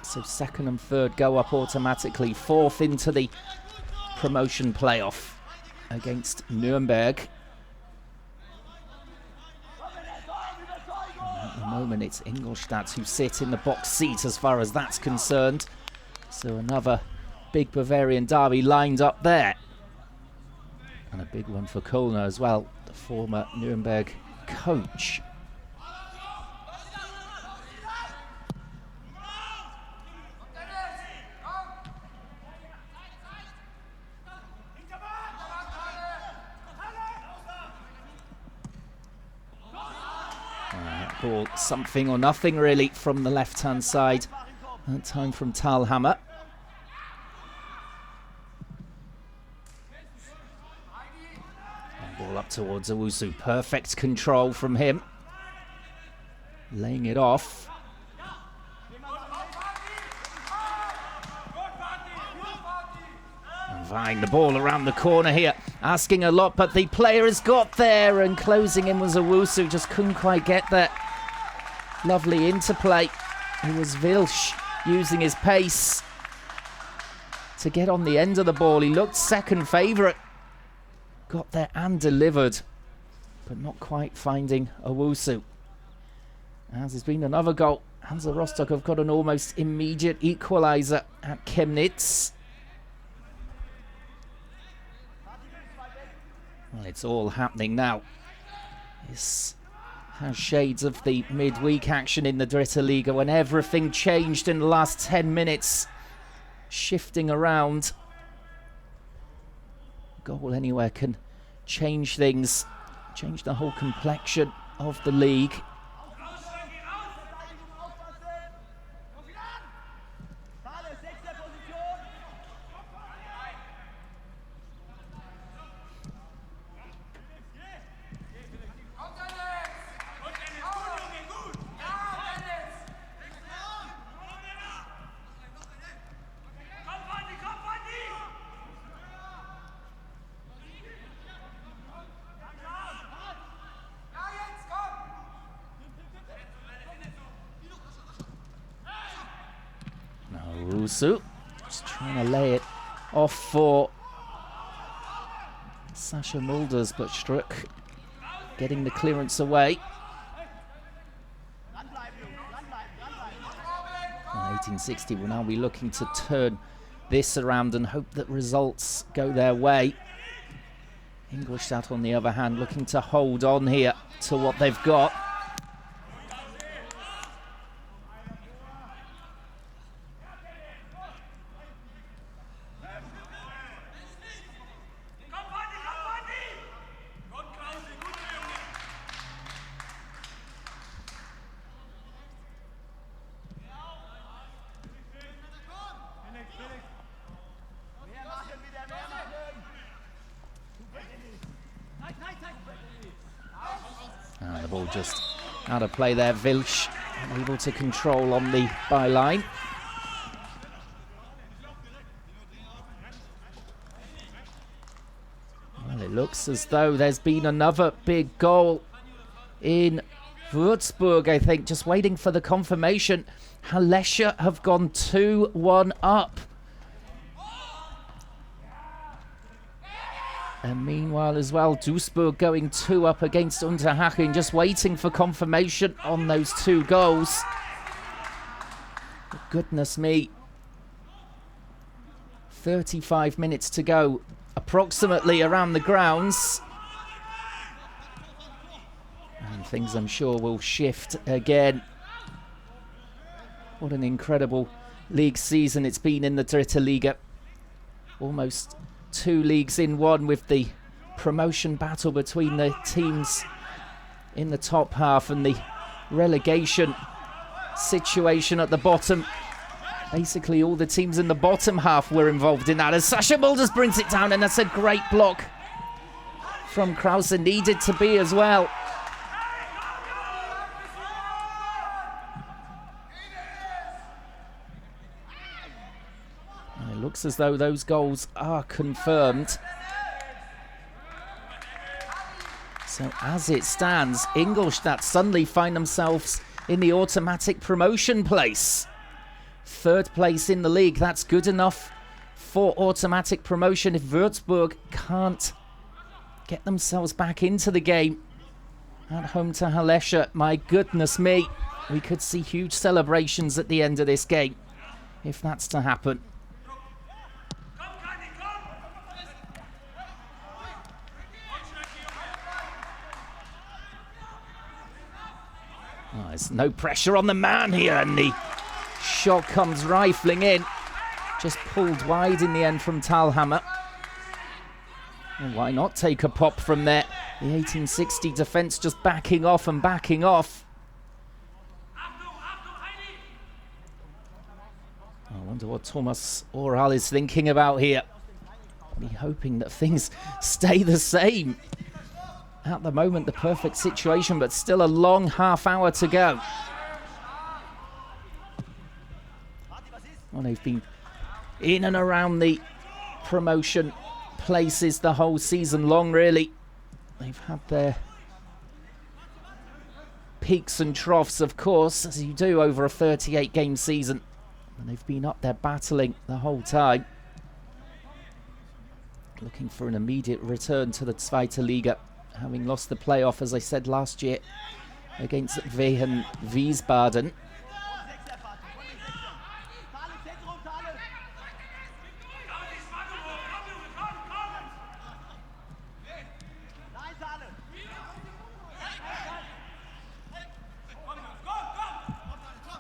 So second and third go up automatically. Fourth into the promotion playoff against Nuremberg. And at the moment it's Ingolstadt who sit in the box seat as far as that's concerned. So another big Bavarian derby lined up there. And a big one for Kölner as well, the former Nuremberg coach. Ball something or nothing really from the left-hand side. That time from Thalhammer. And ball up towards Owusu. Perfect control from him. Laying it off. And vying the ball around the corner here. Asking a lot, but the player has got there, and closing in was Owusu. Just couldn't quite get there. Lovely interplay. It was Wilsch using his pace to get on the end of the ball. He looked second favourite. Got there and delivered, but not quite finding Owusu. As there's been another goal. Hansa Rostock have got an almost immediate equaliser at Chemnitz. Well, it's all happening now. This has shades of the midweek action in the Dritte Liga when everything changed in the last 10 minutes. Shifting around. Goal anywhere can change things, change the whole complexion of the league. Just trying to lay it off for Sascha Mulders, but Struck getting the clearance away. 1860 will now be looking to turn this around and hope that results go their way. Ingolstadt, on the other hand, looking to hold on here to what they've got. The ball just Out of play there, Vilch unable to control on the byline. Well, it looks as though there's been another big goal in Würzburg, I think, just waiting for the confirmation. Halesha have gone 2-1 up. And meanwhile as well, Duisburg going 2 up against Unterhaching, just waiting for confirmation on those 2 goals. Goodness me. 35 minutes to go, approximately, around the grounds. And things, I'm sure, will shift again. What an incredible league season it's been in the Dritte Liga. Almost 2 leagues in one, with the promotion battle between the teams in the top half and the relegation situation at the bottom. Basically all the teams in the bottom half were involved in that, as Sasha Mulders brings it down, and that's a great block from Krause, needed to be as well. And it looks as though those goals are confirmed. So as it stands, Ingolstadt suddenly find themselves in the automatic promotion place. 3rd place in the league. That's good enough for automatic promotion if Würzburg can't get themselves back into the game at home to Halesha. My goodness me, we could see huge celebrations at the end of this game if that's to happen. Oh, there's no pressure on the man here, and the shot comes rifling in. Just pulled wide in the end from Thalhammer. Well, why not take a pop from there? The 1860 defence just backing off and backing off. I wonder what Thomas Oral is thinking about here. Be hoping that things stay the same. At the moment, the perfect situation, but still a long half hour to go. Well, they've been in and around the promotion places the whole season long, really. They've had their peaks and troughs, of course, as you do over a 38-game season. And they've been up there battling the whole time. Looking for an immediate return to the Zweite Liga, having lost the playoff, as I said, last year against Wehen Wiesbaden.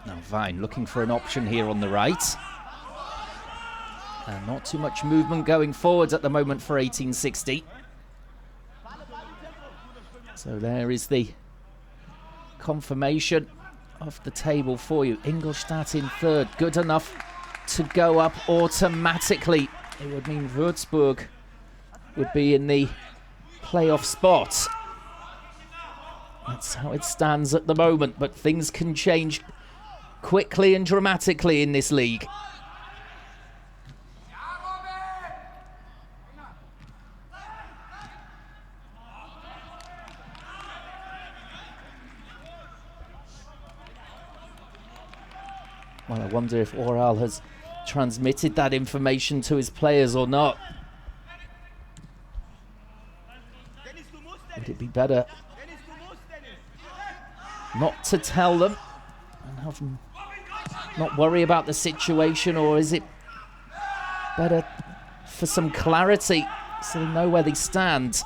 Now Vine looking for an option here on the right. And not too much movement going forward at the moment for 1860. So there is the confirmation of the table for you. Ingolstadt in 3rd, good enough to go up automatically. It would mean Würzburg would be in the playoff spot. That's how it stands at the moment, but things can change quickly and dramatically in this league. Well, I wonder if Oral has transmitted that information to his players or not. Would it be better not to tell them and have them not worry about the situation, or is it better for some clarity so they know where they stand?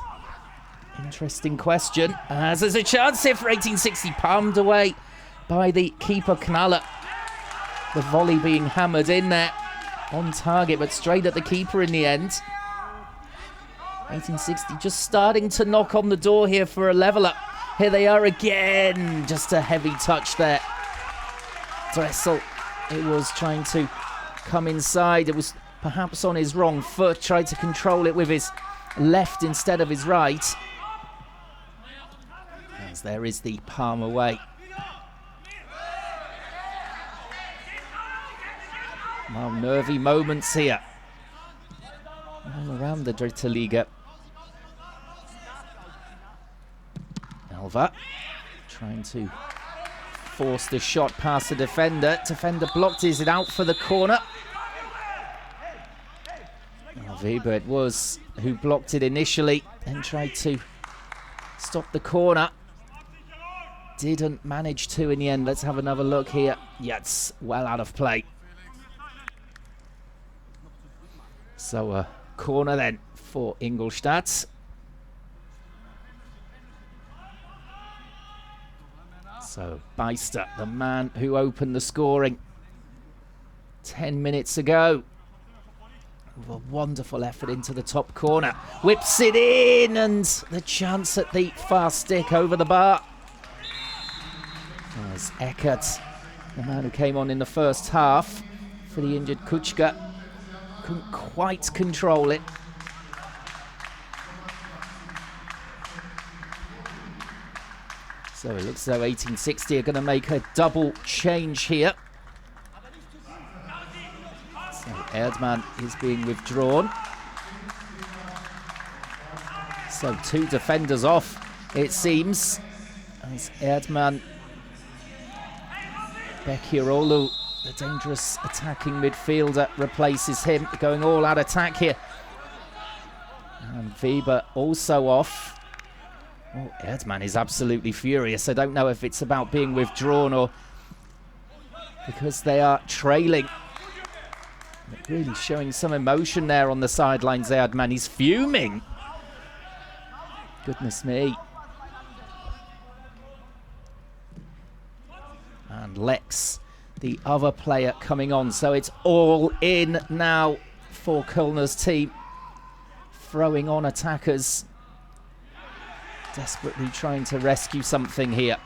Interesting question. As there's a chance here for 1860, palmed away by the keeper Knaller. The volley being hammered in there on target, but straight at the keeper in the end. 1860 just starting to knock on the door here for a leveller. Here they are again. Just a heavy touch there. Dressel, it was trying to come inside. It was perhaps on his wrong foot. Tried to control it with his left instead of his right. As there is the palm away. Well, nervy moments here all around the Dritte Liga. Elva trying to force the shot past the defender. Defender blocked. Is it out for the corner? Well, Weber it was who blocked it initially and tried to stop the corner. Didn't manage to in the end. Let's have another look here. Yeah, it's well out of play. So a corner then for Ingolstadt. So Beister, the man who opened the scoring 10 minutes ago. With a wonderful effort into the top corner. Whips it in, and the chance at the far stick over the bar. There's Eckert, the man who came on in the first half for the injured Kuchka. Couldn't quite control it. So it looks as though 1860 are going to make a double change here. So Erdmann is being withdrawn. So 2 defenders off, it seems. As Erdmann, Bekirolu, the dangerous attacking midfielder, replaces him. Going all out attack here. And Weber also off. Oh, Erdmann is absolutely furious. I don't know if it's about being withdrawn or because they are trailing. But really showing some emotion there on the sidelines, Erdmann. He's fuming. Goodness me. And Lex, the other player, coming on. So it's all in now for Kölner's team. Throwing on attackers. Desperately trying to rescue something here.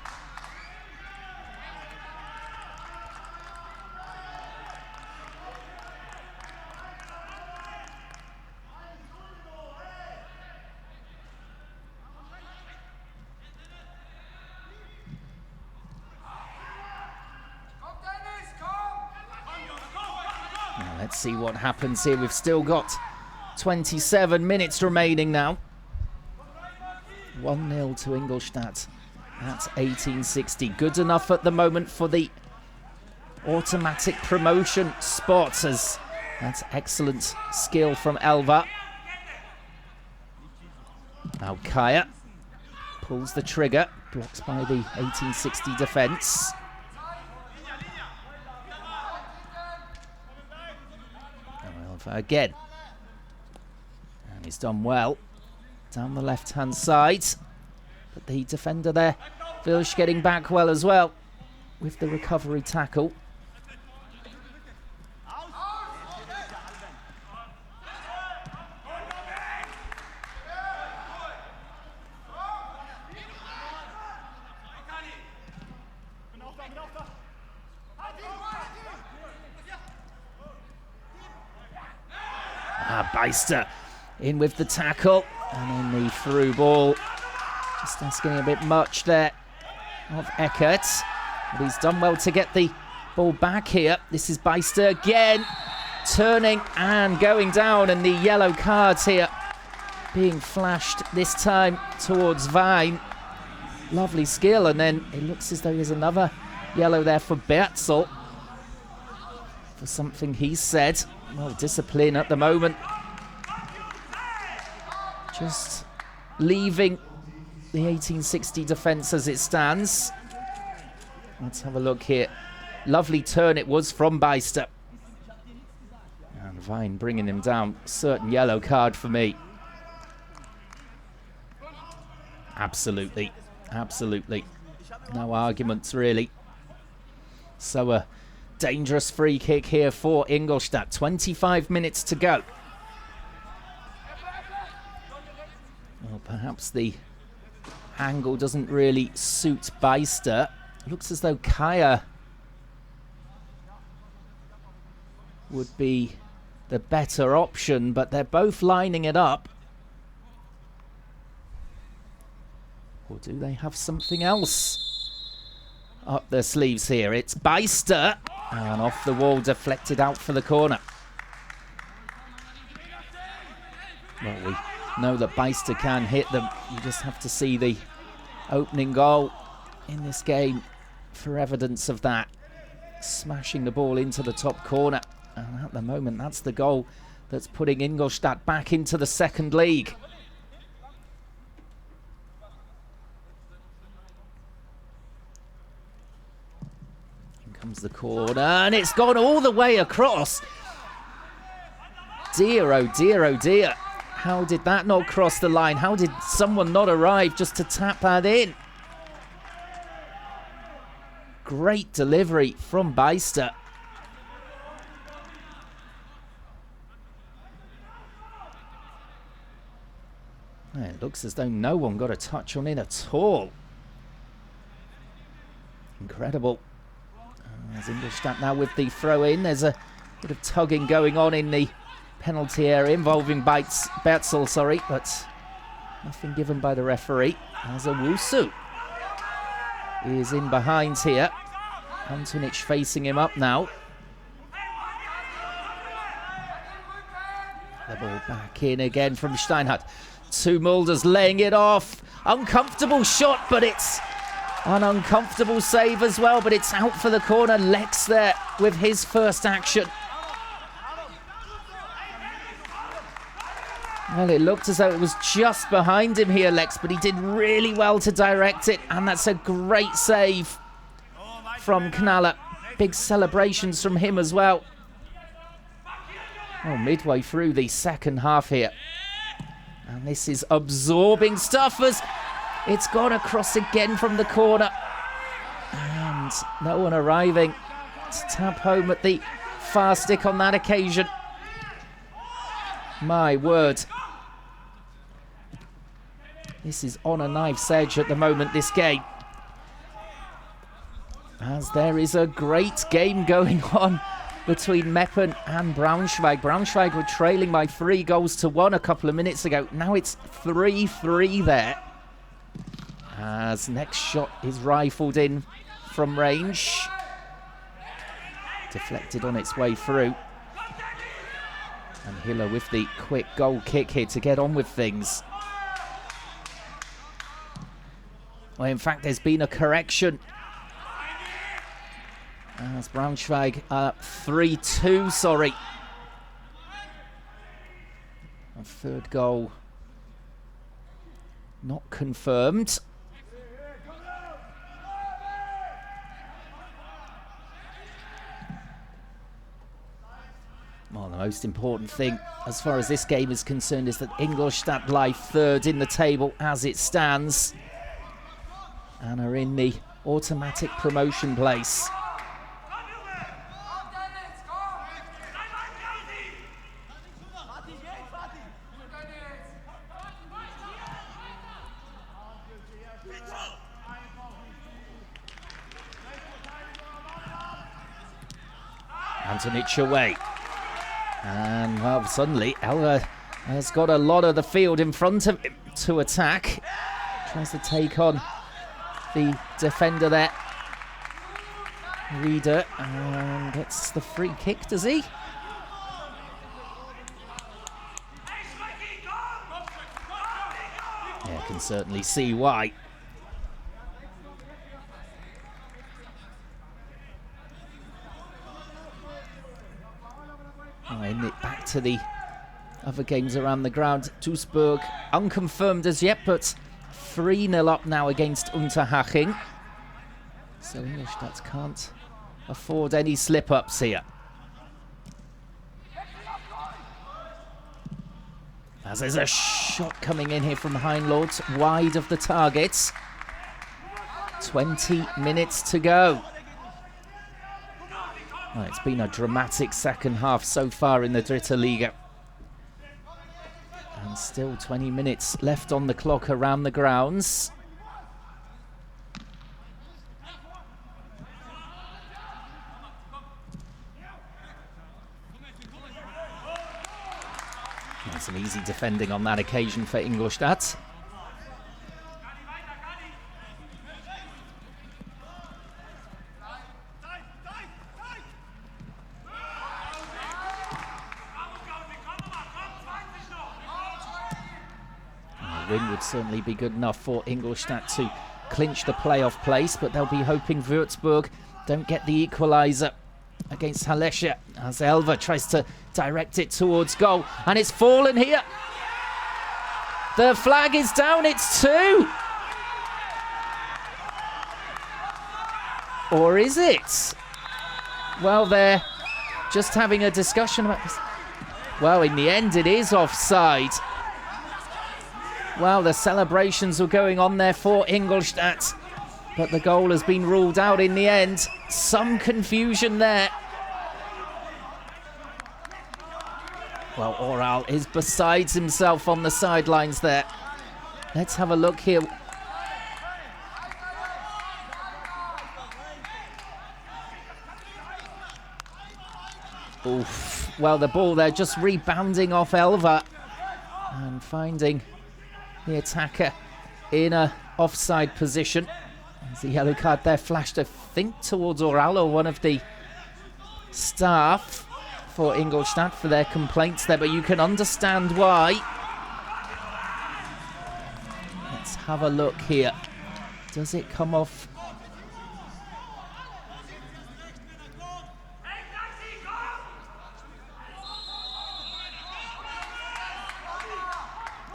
Now let's see what happens here. We've still got 27 minutes remaining now. 1-0 to Ingolstadt at 1860. Good enough at the moment for the automatic promotion spot, as that's excellent skill from Elva. Now Kaya pulls the trigger, blocked by the 1860 defence. Now Elva again. And he's done well. Down the left-hand side. But the defender there, Vilsch, getting back well as well with the recovery tackle. Beister in with the tackle. And then the through ball, just asking a bit much there of Eckert. But he's done well to get the ball back here. This is Beister again, turning and going down, and the yellow cards here being flashed this time towards Vine. Lovely skill, and then it looks as though there's another yellow there for Bertzel for something he said. Well, discipline at the moment. Just leaving the 1860 defence as it stands. Let's have a look here. Lovely turn it was from Beister. And Vine bringing him down. Certain yellow card for me. Absolutely. Absolutely. No arguments, really. So a dangerous free kick here for Ingolstadt. 25 minutes to go. Well, perhaps the angle doesn't really suit Beister. Looks as though Kaya would be the better option, but they're both lining it up. Or do they have something else up their sleeves here? It's Beister, and off the wall, deflected out for the corner. Well, we know that Beister can hit them. You just have to see the opening goal in this game for evidence of that. Smashing the ball into the top corner. And at the moment, that's the goal that's putting Ingolstadt back into the second league. In comes the corner, and it's gone all the way across. Dear, oh dear, oh dear. How did that not cross the line? How did someone not arrive just to tap that in? Great delivery from Beister. It looks as though no one got a touch on it at all. Incredible. As Ingolstadt now with the throw-in. There's a bit of tugging going on in the penalty area involving Betzel, but nothing given by the referee. As Owusu is in behind here. Antonic facing him up now. The ball back in again from Steinhardt. To Mulders, laying it off. Uncomfortable shot, but it's an uncomfortable save as well, but it's out for the corner. Lex there with his first action. Well, it looked as though it was just behind him here, Lex, but he did really well to direct it, and that's a great save from Knaller. Big celebrations from him as well. Oh, midway through the second half here. And this is absorbing stuff as it's gone across again from the corner. And no one arriving to tap home at the far stick on that occasion. My word. This is on a knife's edge at the moment, this game. As there is a great game going on between Meppen and Braunschweig. Braunschweig were trailing by 3-1 a couple of minutes ago. Now it's 3-3 there. As next shot is rifled in from range. Deflected on its way through. And Hiller with the quick goal kick here to get on with things. Well, in fact, there's been a correction. As Braunschweig 3-2, sorry. A third goal not confirmed. Well, the most important thing as far as this game is concerned is that Ingolstadt lie third in the table as it stands and are in the automatic promotion place. Antonic away. And, well, suddenly, Elva has got a lot of the field in front of him to attack. Tries to take on the defender there. Reader, and gets the free kick, does he? Yeah, can certainly see why. In it back to the other games around the ground. Duisburg unconfirmed as yet, but 3-0 up now against Unterhaching. So Ingolstadt can't afford any slip-ups here. As there's a shot coming in here from Heinlord, wide of the target. 20 minutes to go. Well, it's been a dramatic second half so far in the Dritte Liga. And still 20 minutes left on the clock around the grounds. And some easy defending on that occasion for Ingolstadt. win would certainly be good enough for Ingolstadt to clinch the playoff place, but they'll be hoping Würzburg don't get the equaliser against Halesha as Elva tries to direct it towards goal, and it's fallen here. The flag is down, it's 2. Or is it? Well, they're just having a discussion about this. Well, in the end, it is offside. Well, the celebrations were going on there for Ingolstadt, but the goal has been ruled out in the end. Some confusion there. Well, Oral is besides himself on the sidelines there. Let's have a look here. Oof. Well, the ball there just rebounding off Elva and finding the attacker in a offside position. As the yellow card there flashed, I think, towards Oral or one of the staff for Ingolstadt for their complaints there, but you can understand why. Let's have a look here. Does it come off?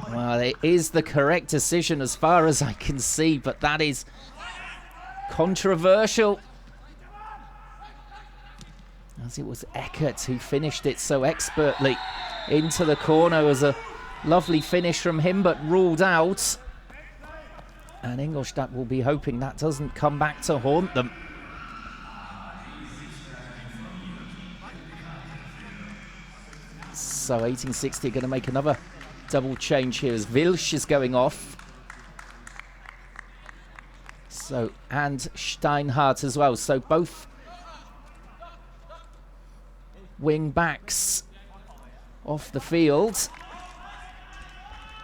Well, it is the correct decision as far as I can see, but that is controversial. As it was Eckert who finished it so expertly into the corner. It was a lovely finish from him, but ruled out. And Ingolstadt will be hoping that doesn't come back to haunt them. So 1860 going to make another double change here as Wilsch is going off. So, and Steinhardt as well. So both wing backs off the field.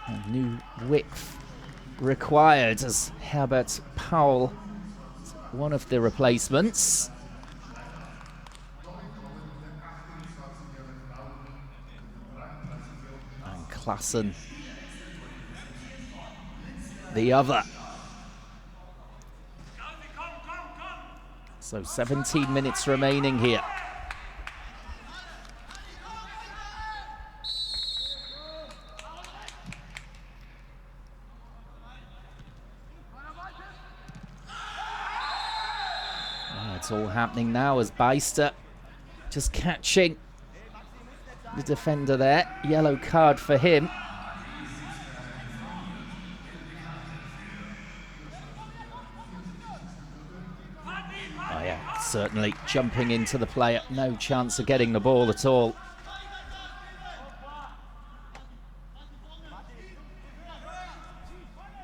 A new width required as Herbert Powell, one of the replacements. And Klassen, the other. So 17 minutes remaining here. It's all happening now as Beister just catching the defender there. Yellow card for him. Oh yeah, certainly jumping into the player. No chance of getting the ball at all.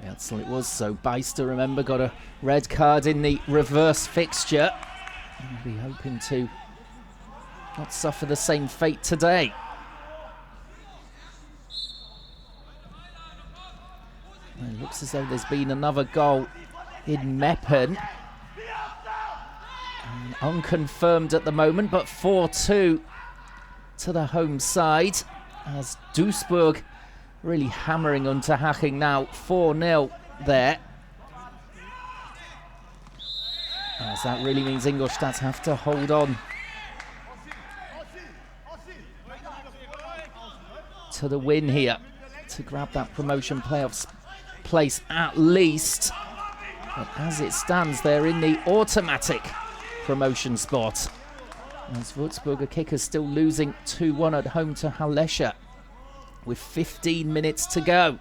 That's what it was. So Beister, remember, got a red card in the reverse fixture. We'll be hoping to not suffer the same fate today. It looks as though there's been another goal in Meppen. Unconfirmed at the moment, but 4-2 to the home side as Duisburg really hammering Unterhaching now. 4-0 there. As that really means Ingolstadt have to hold on to the win here to grab that promotion playoffs place at least. But as it stands, they're in the automatic promotion spot. As Würzburger kickers still losing 2-1 at home to Halesha with 15 minutes to go.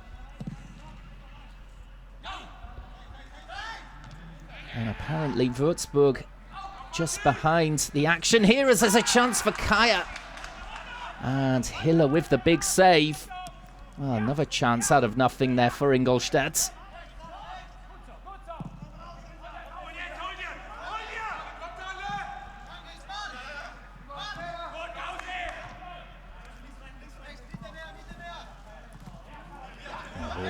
And apparently Würzburg just behind the action here as there's a chance for Kaya. And Hiller with the big save. Well, another chance out of nothing there for Ingolstadt.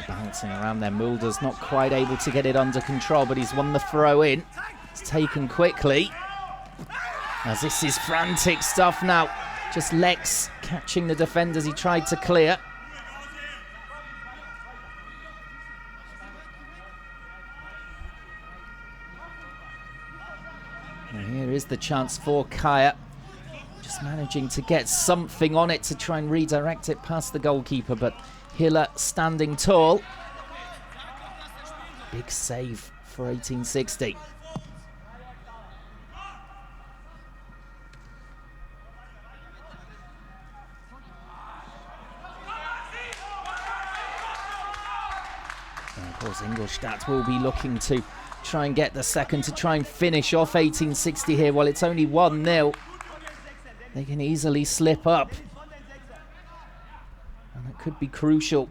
Bouncing around there. Mulder's not quite able to get it under control, but he's won the throw in. It's taken quickly. As this is frantic stuff now. Just Lex catching the defenders he tried to clear. And here is the chance for Kaya. Just managing to get something on it to try and redirect it past the goalkeeper, but Hiller standing tall. Big save for 1860. And of course, Ingolstadt will be looking to try and get the second to try and finish off 1860 here. Well, it's only 1-0. They can easily slip up. And it could be crucial.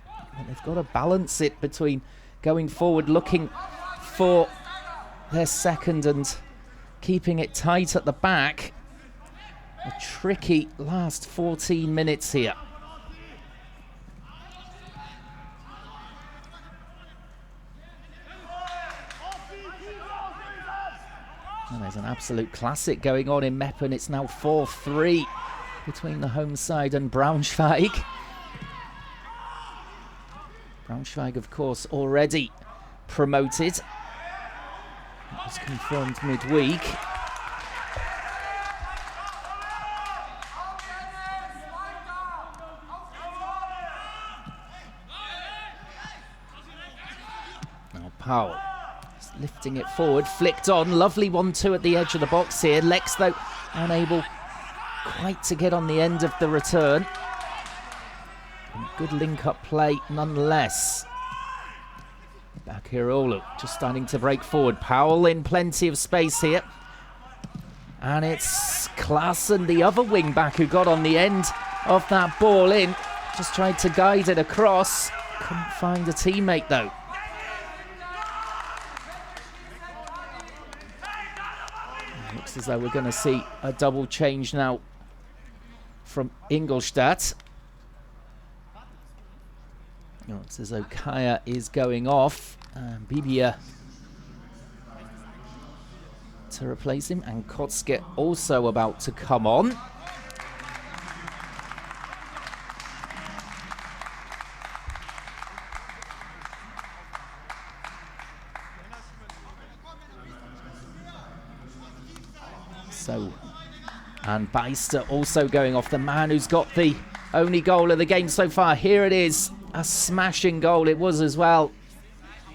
But they've got to balance it between going forward, looking for their second and keeping it tight at the back. A tricky last 14 minutes here. And there's an absolute classic going on in Meppen. It's now 4-3 between the home side and Braunschweig. Braunschweig, of course, already promoted. It was confirmed midweek. Now Powell lifting it forward, flicked on, lovely 1-2 at the edge of the box here. Lex, though, unable quite to get on the end of the return. And good link-up play nonetheless. Bakirolu just starting to break forward. Powell in plenty of space here. And it's Klaassen, the other wing-back, who got on the end of that ball in. Just tried to guide it across. Couldn't find a teammate, though. Looks as though we're going to see a double change now from Ingolstadt. Looks as though Kaya is going off. Bibia to replace him. And Kotske also about to come on. So, and Beister also going off, the man who's got the only goal of the game so far. Here it is, a smashing goal it was as well,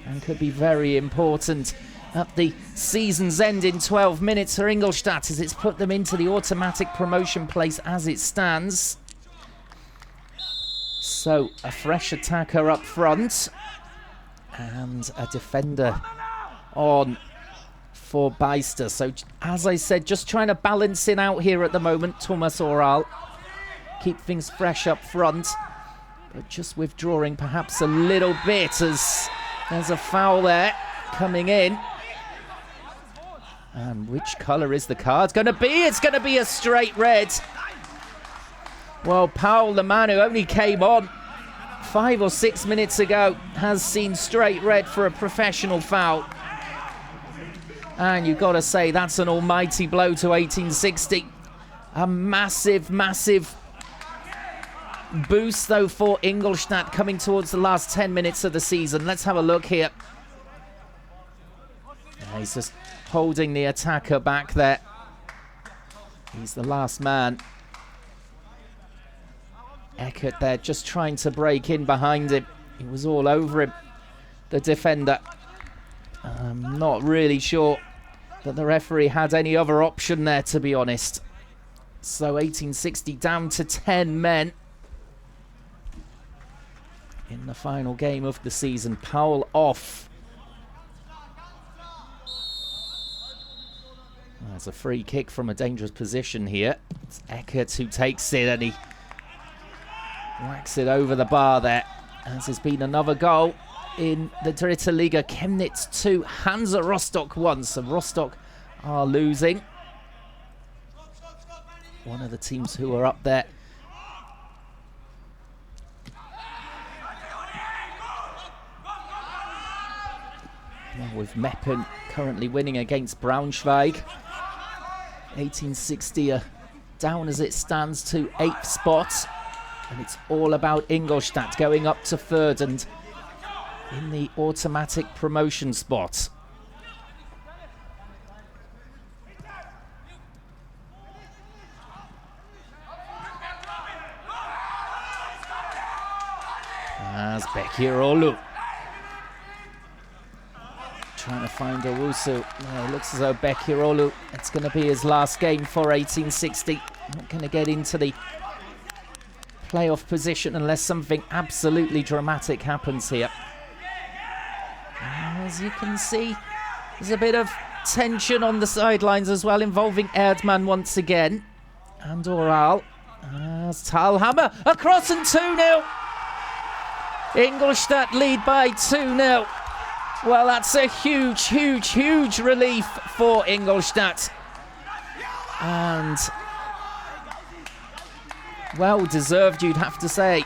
and could be very important at the season's end in 12 minutes for Ingolstadt, as it's put them into the automatic promotion place as it stands. So, a fresh attacker up front, and a defender on for Beister. So, as I said, just trying to balance it out here at the moment, Thomas Oral. Keep things fresh up front, but just withdrawing perhaps a little bit, as there's a foul there coming in. And which colour is the card going to be? It's going to be a straight red. Well, Powell, the man who only came on 5 or 6 minutes ago, has seen straight red for a professional foul. And you've got to say, that's an almighty blow to 1860. A massive, massive boost, though, for Ingolstadt coming towards the last 10 minutes of the season. Let's have a look here. He's just holding the attacker back there. He's the last man. Eckert there just trying to break in behind him. He was all over him, the defender. I'm not really sure that the referee had any other option there, to be honest. So 1860 down to 10 men in the final game of the season. Powell off. There's a free kick from a dangerous position here. It's Eckert who takes it, and he whacks it over the bar there. As has been another goal in the Dritte Liga. Chemnitz 2, Hansa Rostock 1. So Rostock are losing. One of the teams who are up there. Well, with Meppen currently winning against Braunschweig. 1860 down as it stands to 8th spot. And it's all about Ingolstadt going up to 3rd and in the automatic promotion spot. Bekirolu. Trying to find Owusu. No, it looks as though Bekirolu, it's going to be his last game for 1860. Not going to get into the playoff position unless something absolutely dramatic happens here. As you can see, there's a bit of tension on the sidelines as well, involving Erdmann once again. And Oral. As Talhammer across and 2-0. Ingolstadt lead by 2-0. Well, that's a huge, huge, huge relief for Ingolstadt. And well deserved, you'd have to say,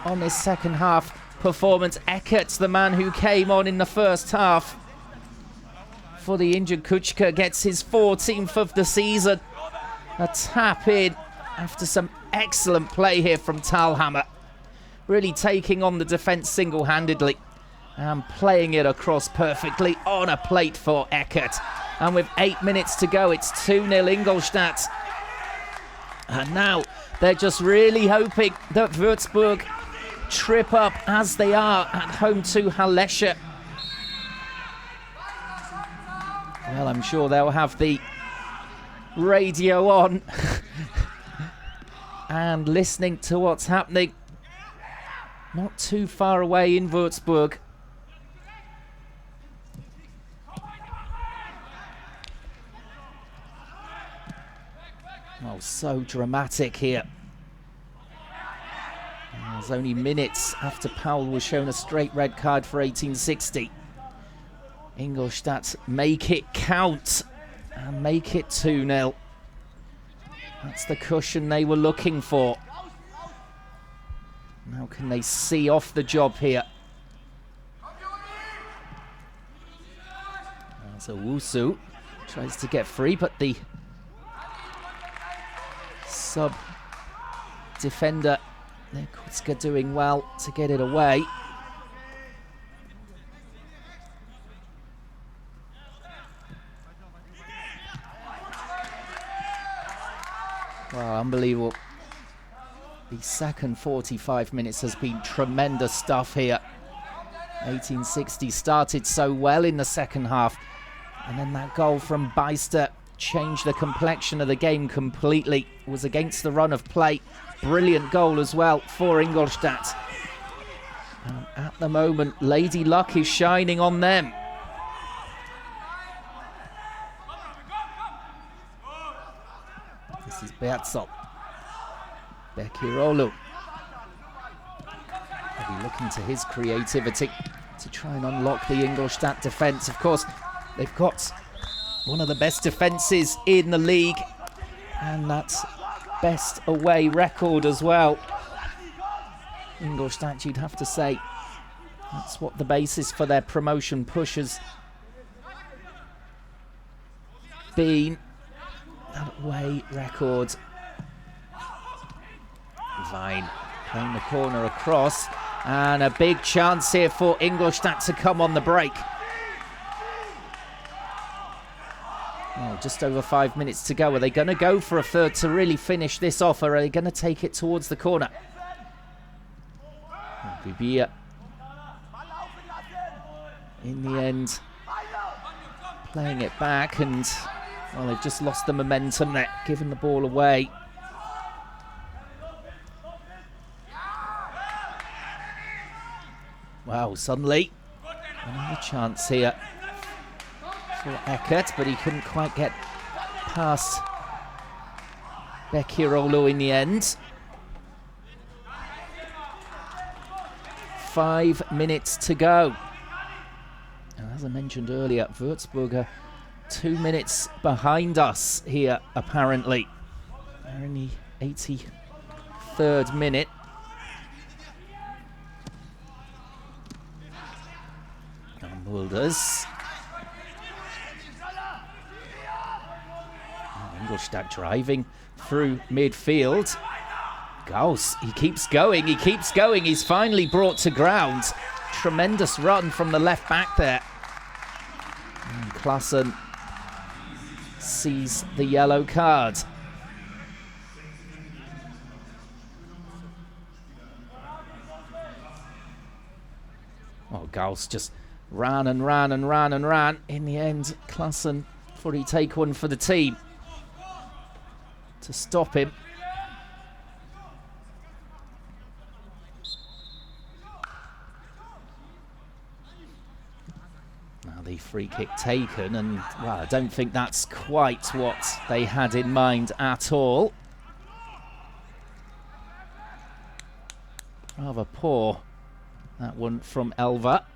on this second half performance. Eckert's the man who came on in the first half for the injured Kuchka, gets his 14th of the season. A tap in after some excellent play here from Talhammer. Really taking on the defence single-handedly and playing it across perfectly on a plate for Eckert. And with 8 minutes to go, it's 2-0 Ingolstadt. And now they're just really hoping that Würzburg trip up as they are at home to Halesche. Well, I'm sure they'll have the radio on and listening to what's happening not too far away in Würzburg. Oh, so dramatic here. There's only minutes after Powell was shown a straight red card for 1860. Ingolstadt make it count and make it 2-0. That's the cushion they were looking for. Now can they see off the job here? So Wusu tries to get free, but the sub defender Kutzka doing well to get it away. Wow, unbelievable. The second 45 minutes has been tremendous stuff here. 1860 started so well in the second half, and then that goal from Beister changed the complexion of the game completely. It was against the run of play. Brilliant goal as well for Ingolstadt. And at the moment, Lady Luck is shining on them. This is Berzol. Bekirolu. He'll be looking to his creativity to try and unlock the Ingolstadt defence. Of course, they've got one of the best defences in the league, and that's best away record as well. Ingolstadt, you'd have to say, that's what the basis for their promotion push has been. That away record. Vine playing the corner across, and a big chance here for Ingolstadt to come on the break. Oh, just over 5 minutes to go. Are they going to go for a third to really finish this off, or are they going to take it towards the corner? Bibia, in the end, playing it back, and well, they've just lost the momentum there, giving the ball away. Wow, suddenly another chance here for Eckert, but he couldn't quite get past Bekirolu in the end. 5 minutes to go. And as I mentioned earlier, Würzburg are 2 minutes behind us here, apparently. They're in the 83rd minute. And Mulders. Ingolstadt driving through midfield. Gauss, he keeps going, he's finally brought to ground. Tremendous run from the left back there. And Klassen sees the yellow card. Gauss just ran and ran and ran and ran. In the end, Klassen thought he'd take one for the team to stop him. Now the free kick taken, and well, I don't think that's quite what they had in mind at all. Rather poor, that one from Elva.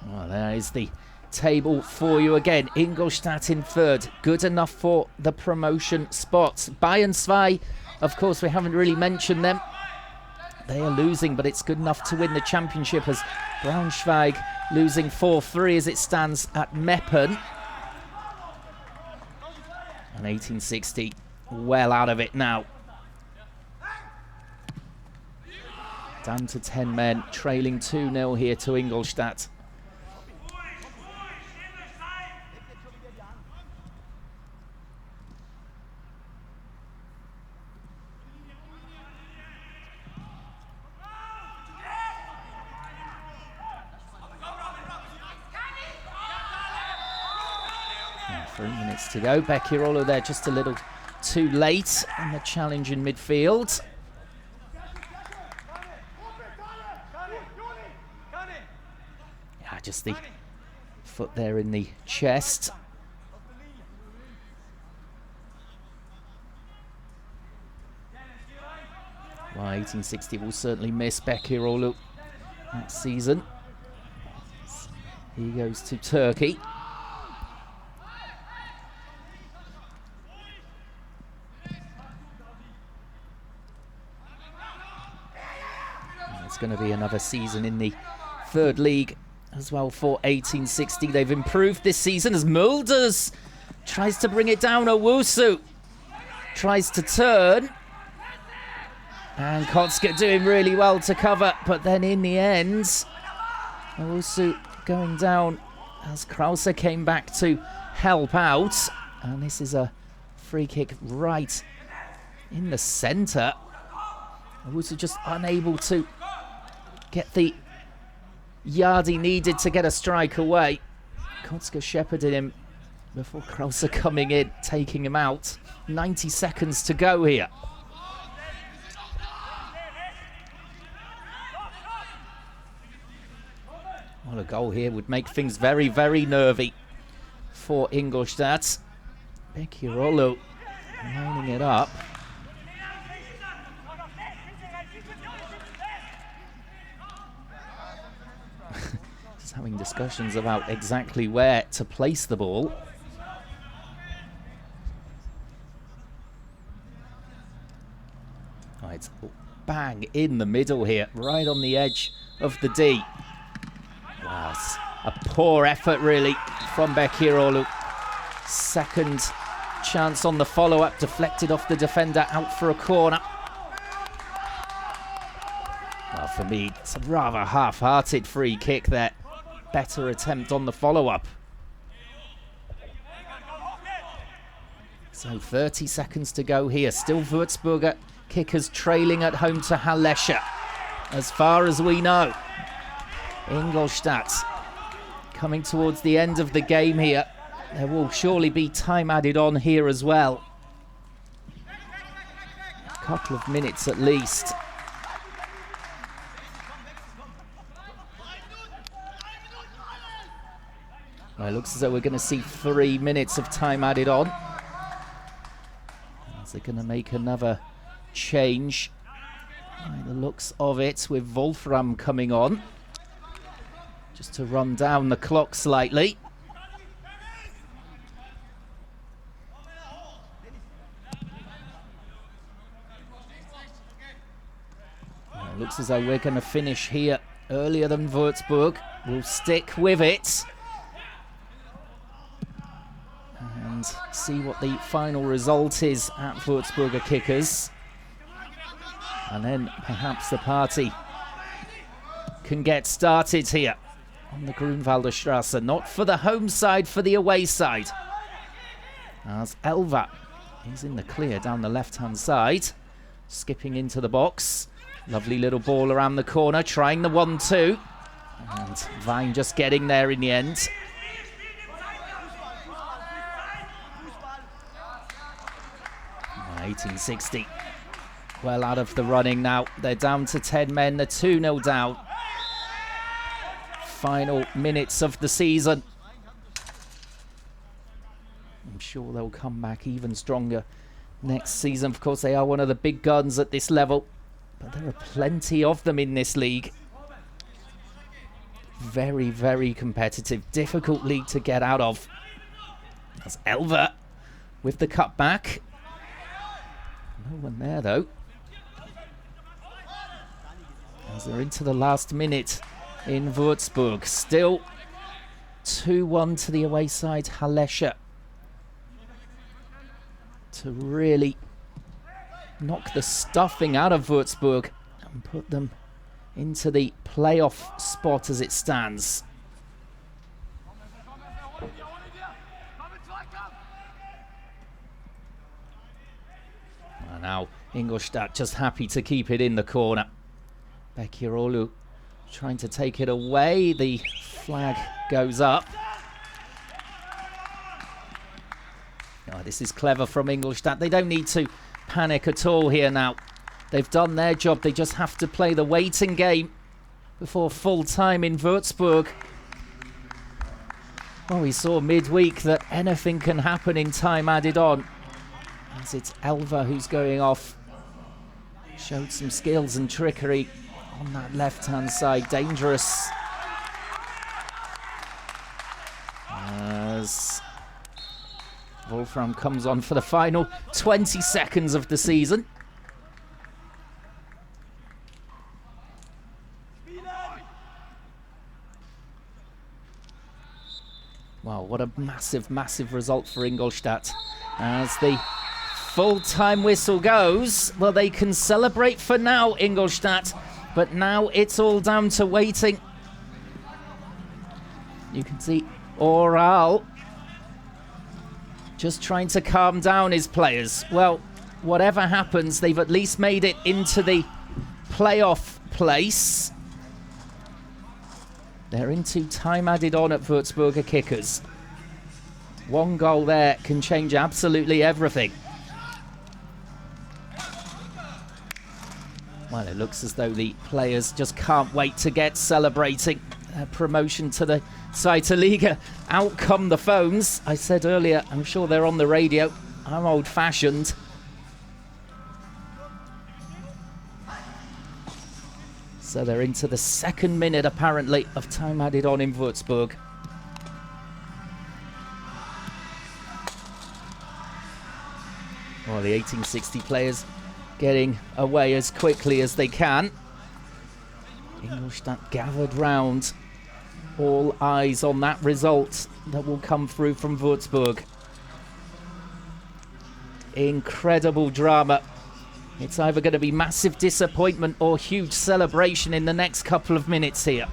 Well, there is the table for you again. Ingolstadt in third, good enough for the promotion spots. Bayern 2, of course, we haven't really mentioned them. They are losing, but it's good enough to win the championship, as Braunschweig losing 4-3 as it stands at Meppen. And 1860 well out of it now. Down to 10 men, trailing 2-0 here to Ingolstadt. And 3 minutes to go. Becchirolo there just a little too late in the challenge in midfield. Yeah, just the foot there in the chest. Well, 1860 will certainly miss Becchirolo next season. He goes to Turkey. It's going to be another season in the third league as well for 1860. They've improved this season as Mulders tries to bring it down. Owusu tries to turn. And Kotska doing really well to cover. But then in the end, Owusu going down as Krause came back to help out. And this is a free kick right in the centre. Owusu just unable to get the yard he needed to get a strike away. Kotska shepherded him before Krause coming in, taking him out. 90 seconds to go here. Well, a goal here would make things very, very nervy for Ingolstadt. Becchirolo lining it up. Just having discussions about exactly where to place the ball. Oh, it's bang in the middle here, right on the edge of the D. Wow, it's a poor effort really from Becchirolo. Second chance on the follow-up, deflected off the defender, out for a corner. Well, for me, it's a rather half-hearted free kick there. Better attempt on the follow-up. So 30 seconds to go here. Still Würzburger kickers trailing at home to Halesha, as far as we know. Ingolstadt coming towards the end of the game here. There will surely be time added on here as well. A couple of minutes at least. Well, it looks as though we're going to see 3 minutes of time added on. Is it going to make another change? By the looks of it, with Wolfram coming on, just to run down the clock slightly. Well, it looks as though we're going to finish here earlier than Würzburg. We'll stick with it and see what the final result is at Würzburger kickers. And then perhaps the party can get started here on the Grunwalder Strasse. Not for the home side, for the away side. As Elva is in the clear down the left-hand side, skipping into the box. Lovely little ball around the corner, trying the 1-2. And Vine just getting there in the end. Oh, 1860. Well out of the running now. They're down to 10 men. They're 2-0 down. Final minutes of the season. I'm sure they'll come back even stronger next season. Of course, they are one of the big guns at this level, but there are plenty of them in this league. Very, very competitive. Difficult league to get out of. That's Elva with the cutback. No one there, though. As they're into the last minute in Würzburg. Still 2-1 to the away side, Halesha. To really knock the stuffing out of Würzburg and put them into the playoff spot as it stands. And now Ingolstadt just happy to keep it in the corner. Bekirolu trying to take it away. The flag goes up. Oh, this is clever from Ingolstadt. They don't need to panic at all here now. They've done their job. They just have to play the waiting game before full time in Würzburg. Well, we saw midweek that anything can happen in time added on. As it's Elva who's going off. Showed some skills and trickery on that left-hand side. Dangerous. As Wolfram comes on for the final 20 seconds of the season. Wow, what a massive, massive result for Ingolstadt. As the full-time whistle goes, well, they can celebrate for now, Ingolstadt, but now it's all down to waiting. You can see Oral just trying to calm down his players. Well, whatever happens, they've at least made it into the playoff place. They're into time added on at Würzburger Kickers. One goal there can change absolutely everything. Well, it looks as though the players just can't wait to get celebrating their promotion to the Zweite Liga. Out come the phones. I said earlier, I'm sure they're on the radio. I'm old-fashioned. So they're into the second minute, apparently, of time added on in Würzburg. Well, the 1860 players getting away as quickly as they can. Ingolstadt gathered round. All eyes on that result that will come through from Würzburg. Incredible drama. It's either going to be massive disappointment or huge celebration in the next couple of minutes here.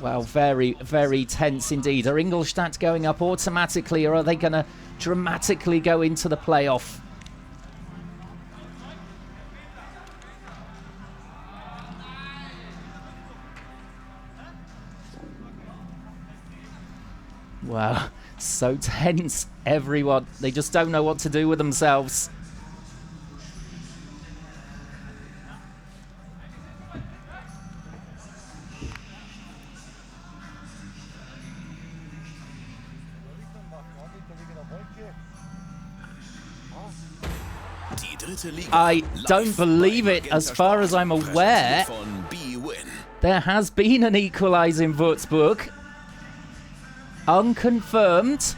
Well, very, very tense indeed. Are Ingolstadt going up automatically, or are they going to dramatically go into the playoff? Wow, so tense, everyone. They just don't know what to do with themselves. I don't believe it. As far as I'm aware, there has been an equaliser in Würzburg. Unconfirmed.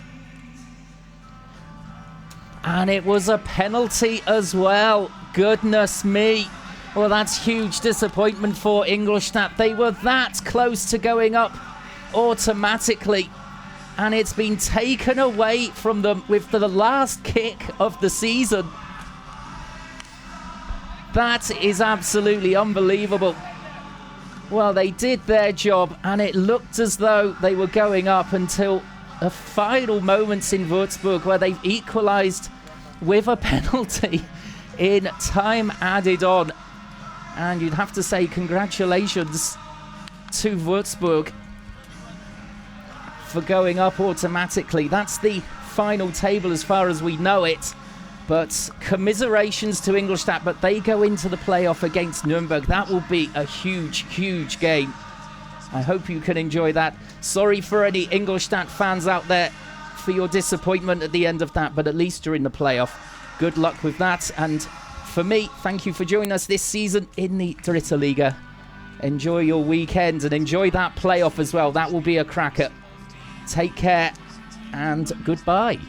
And it was a penalty as well. Goodness me. Well, that's huge disappointment for Ingolstadt. They were that close to going up automatically. And it's been taken away from them with the last kick of the season. That is absolutely unbelievable. Well, they did their job, and it looked as though they were going up until the final moments in Würzburg, where they've equalised with a penalty in time added on. And you'd have to say congratulations to Würzburg for going up automatically. That's the final table as far as we know it. But commiserations to Ingolstadt, but they go into the playoff against Nuremberg. That will be a huge, huge game. I hope you can enjoy that. Sorry for any Ingolstadt fans out there for your disappointment at the end of that, but at least you're in the playoff. Good luck with that. And for me, thank you for joining us this season in the Dritte Liga. Enjoy your weekend and enjoy that playoff as well. That will be a cracker. Take care and goodbye.